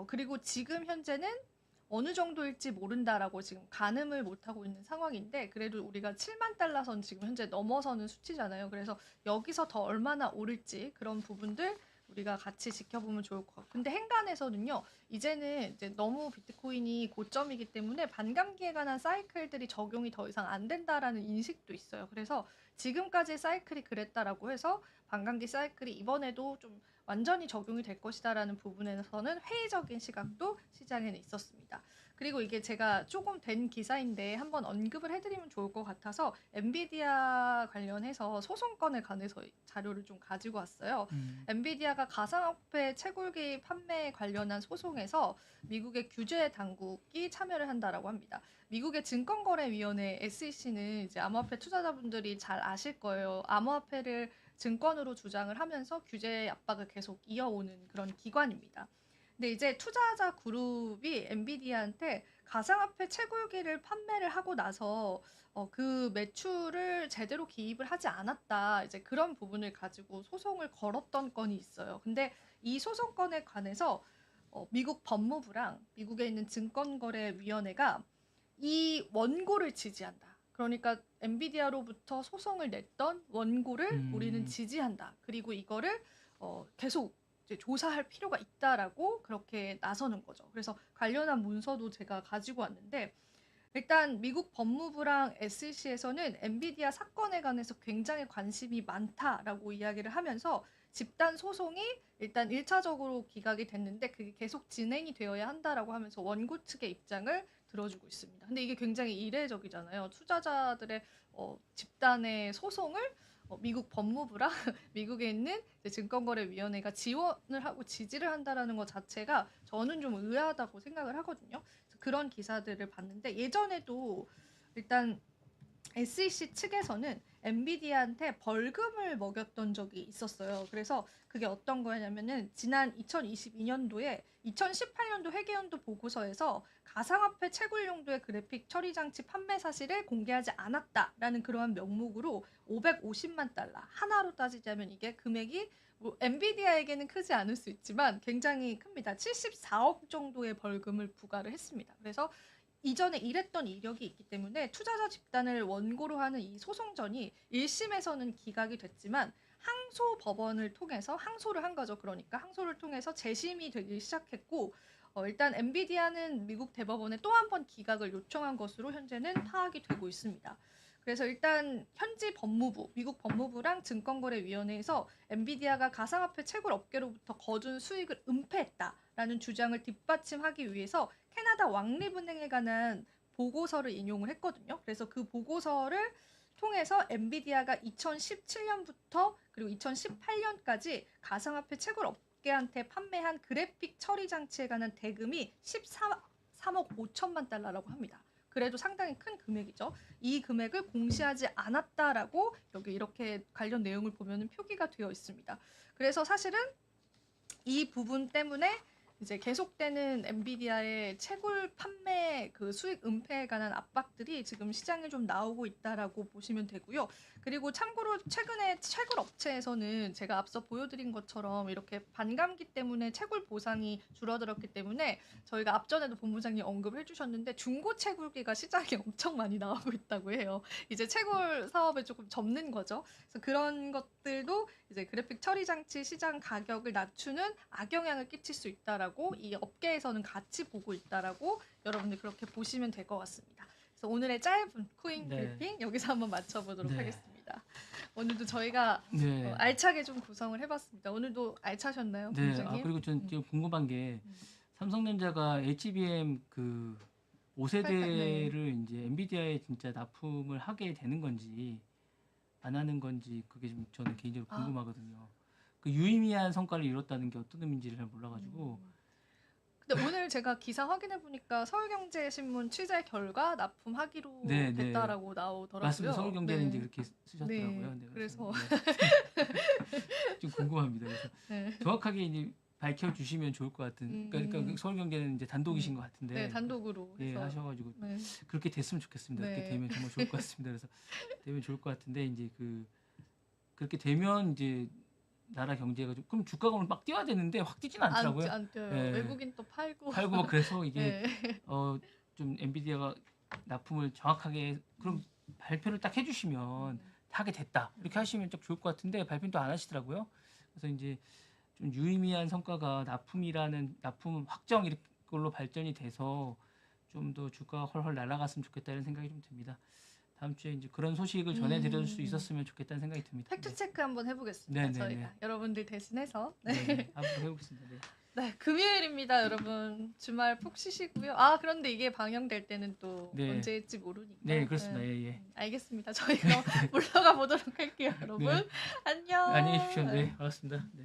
그리고 지금 현재는 어느 정도일지 모른다라고 지금 가늠을 못하고 있는 상황인데 그래도 우리가 7만 달러 선 지금 현재 넘어서는 수치잖아요. 그래서 여기서 더 얼마나 오를지 그런 부분들 우리가 같이 지켜보면 좋을 것 같고 근데 행간에서는요 이제는 이제 너무 비트코인이 고점이기 때문에 반감기에 관한 사이클들이 적용이 더 이상 안 된다라는 인식도 있어요. 그래서 지금까지 사이클이 그랬다라고 해서 반감기 사이클이 이번에도 좀 완전히 적용이 될 것이다라는 부분에서는 회의적인 시각도 시장에는 있었습니다. 그리고 이게 제가 조금 된 기사인데 한번 언급을 해드리면 좋을 것 같아서 엔비디아 관련해서 소송건에 관해서 자료를 좀 가지고 왔어요. 엔비디아가 가상화폐 채굴기 판매 관련한 소송에서 미국의 규제 당국이 참여를 한다라고 합니다. 미국의 증권거래위원회 SEC는 이제 암호화폐 투자자분들이 잘 아실 거예요. 암호화폐를 증권으로 주장을 하면서 규제 압박을 계속 이어오는 그런 기관입니다. 근데 이제 투자자 그룹이 엔비디아한테 가상화폐 채굴기를 판매를 하고 나서 그 매출을 제대로 기입을 하지 않았다. 이제 그런 부분을 가지고 소송을 걸었던 건이 있어요. 근데 이 소송건에 관해서 미국 법무부랑 미국에 있는 증권거래위원회가 이 원고를 지지한다. 그러니까 엔비디아로부터 소송을 냈던 원고를 우리는 지지한다. 그리고 이거를 계속 이제 조사할 필요가 있다라고 그렇게 나서는 거죠. 그래서 관련한 문서도 제가 가지고 왔는데 일단 미국 법무부랑 SEC에서는 엔비디아 사건에 관해서 굉장히 관심이 많다라고 이야기를 하면서 집단 소송이 일단 1차적으로 기각이 됐는데 그게 계속 진행이 되어야 한다라고 하면서 원고 측의 입장을 들어주고 있습니다. 근데 이게 굉장히 이례적이잖아요. 투자자들의 집단의 소송을 미국 법무부랑 미국에 있는 증권거래위원회가 지원을 하고 지지를 한다라는 것 자체가 저는 좀 의아하다고 생각을 하거든요. 그래서 그런 기사들을 봤는데 예전에도 일단 SEC 측에서는 엔비디아한테 벌금을 먹였던 적이 있었어요. 그래서 그게 어떤 거냐면은 지난 2022년도에 2018년도 회계연도 보고서에서 가상화폐 채굴 용도의 그래픽 처리 장치 판매 사실을 공개하지 않았다라는 그러한 명목으로 550만 달러 하나로 따지자면 이게 금액이 뭐 엔비디아에게는 크지 않을 수 있지만 굉장히 큽니다. 74억 정도의 벌금을 부과를 했습니다. 그래서 이전에 일했던 이력이 있기 때문에 투자자 집단을 원고로 하는 이 소송전이 1심에서는 기각이 됐지만 항소 법원을 통해서 항소를 한 거죠. 그러니까 항소를 통해서 재심이 되기 시작했고 일단 엔비디아는 미국 대법원에 또 한 번 기각을 요청한 것으로 현재는 파악이 되고 있습니다. 그래서 일단 현지 법무부, 미국 법무부랑 증권거래위원회에서 엔비디아가 가상화폐 채굴 업계로부터 거둔 수익을 은폐했다라는 주장을 뒷받침하기 위해서 캐나다 왕립은행에 관한 보고서를 인용을 했거든요. 그래서 그 보고서를 통해서 엔비디아가 2017년부터 그리고 2018년까지 가상화폐 채굴 업계한테 판매한 그래픽 처리 장치에 관한 대금이 13억 5천만 달러라고 합니다. 그래도 상당히 큰 금액이죠. 이 금액을 공시하지 않았다라고 여기 이렇게 관련 내용을 보면 표기가 되어 있습니다. 그래서 사실은 이 부분 때문에 이제 계속되는 엔비디아의 채굴 판매 그 수익 은폐에 관한 압박들이 지금 시장에 좀 나오고 있다라고 보시면 되고요. 그리고 참고로 최근에 채굴 업체에서는 제가 앞서 보여드린 것처럼 이렇게 반감기 때문에 채굴 보상이 줄어들었기 때문에 저희가 앞전에도 본부장님 언급을 해주셨는데 중고 채굴기가 시장에 엄청 많이 나오고 있다고 해요. 이제 채굴 사업에 조금 접는 거죠. 그래서 그런 것들도 이제 그래픽 처리 장치 시장 가격을 낮추는 악영향을 끼칠 수 있다라고 이 업계에서는 같이 보고 있다라고 여러분들 그렇게 보시면 될 것 같습니다. 그래서 오늘의 짧은 코인 브리핑 여기서 한번 마쳐보도록 하겠습니다. 오늘도 저희가 알차게 좀 구성을 해봤습니다. 오늘도 알차셨나요, 네. 부장님? 그리고 전 지금 궁금한 게 삼성전자가 HBM 그 5세대를 이제 엔비디아에 진짜 납품을 하게 되는 건지 안 하는 건지 그게 좀 저는 개인적으로 궁금하거든요. 그 유의미한 성과를 이뤘다는 게 어떤 의미인지를 잘 몰라가지고 근데 오늘 제가 기사 확인해 보니까 서울경제신문 취재 결과 납품하기로 네, 네. 됐다라고 나오더라고요. 맞습니다. 서울경제는 네. 이제 그렇게 쓰셨더라고요. 네, 그래서 좀 궁금합니다. 그래서 네. 정확하게 이제 밝혀주시면 좋을 것 같은. 그러니까 그 서울경제는 이제 단독이신 것 같은데. 네, 단독으로 예, 해서 하셔가지고 네. 그렇게 됐으면 좋겠습니다. 네. 그렇게 되면 정말 좋을 것 같습니다. 그래서 되면 좋을 것 같은데 이제 그렇게 되면 이제 나라 경제가 좀 그럼 주가가 오늘 막 뛰어야 되는데 확 뛰진 않더라고요. 안 뛰어요. 네. 외국인 또 팔고 막 그래서 이게 네. 좀 엔비디아가 납품을 정확하게 그럼 발표를 딱 해주시면 하게 됐다 이렇게 하시면 좀 좋을 것 같은데 발표는 또 안 하시더라고요. 그래서 이제 좀 유의미한 성과가 납품 확정 이걸로 발전이 돼서 좀 더 주가가 헐헐 날아갔으면 좋겠다는 생각이 좀 듭니다. 다음 주에 이제 그런 소식을 전해드릴 수 있었으면 좋겠다는 생각이 듭니다. 팩트 체크 한번 해보겠습니다. 네, 네, 저희가 네. 여러분들 대신해서. 네, 네. 한번 해보겠습니다. 네. 네, 금요일입니다, 여러분. 주말 푹 쉬시고요. 아, 그런데 이게 방영될 때는 또 네. 언제일지 모르니까. 네, 그렇습니다. 예, 예. 알겠습니다. 저희가 물러가 보도록 할게요, 여러분. 네. 안녕. 안녕히 계십시오. 네, 반갑습니다. 네.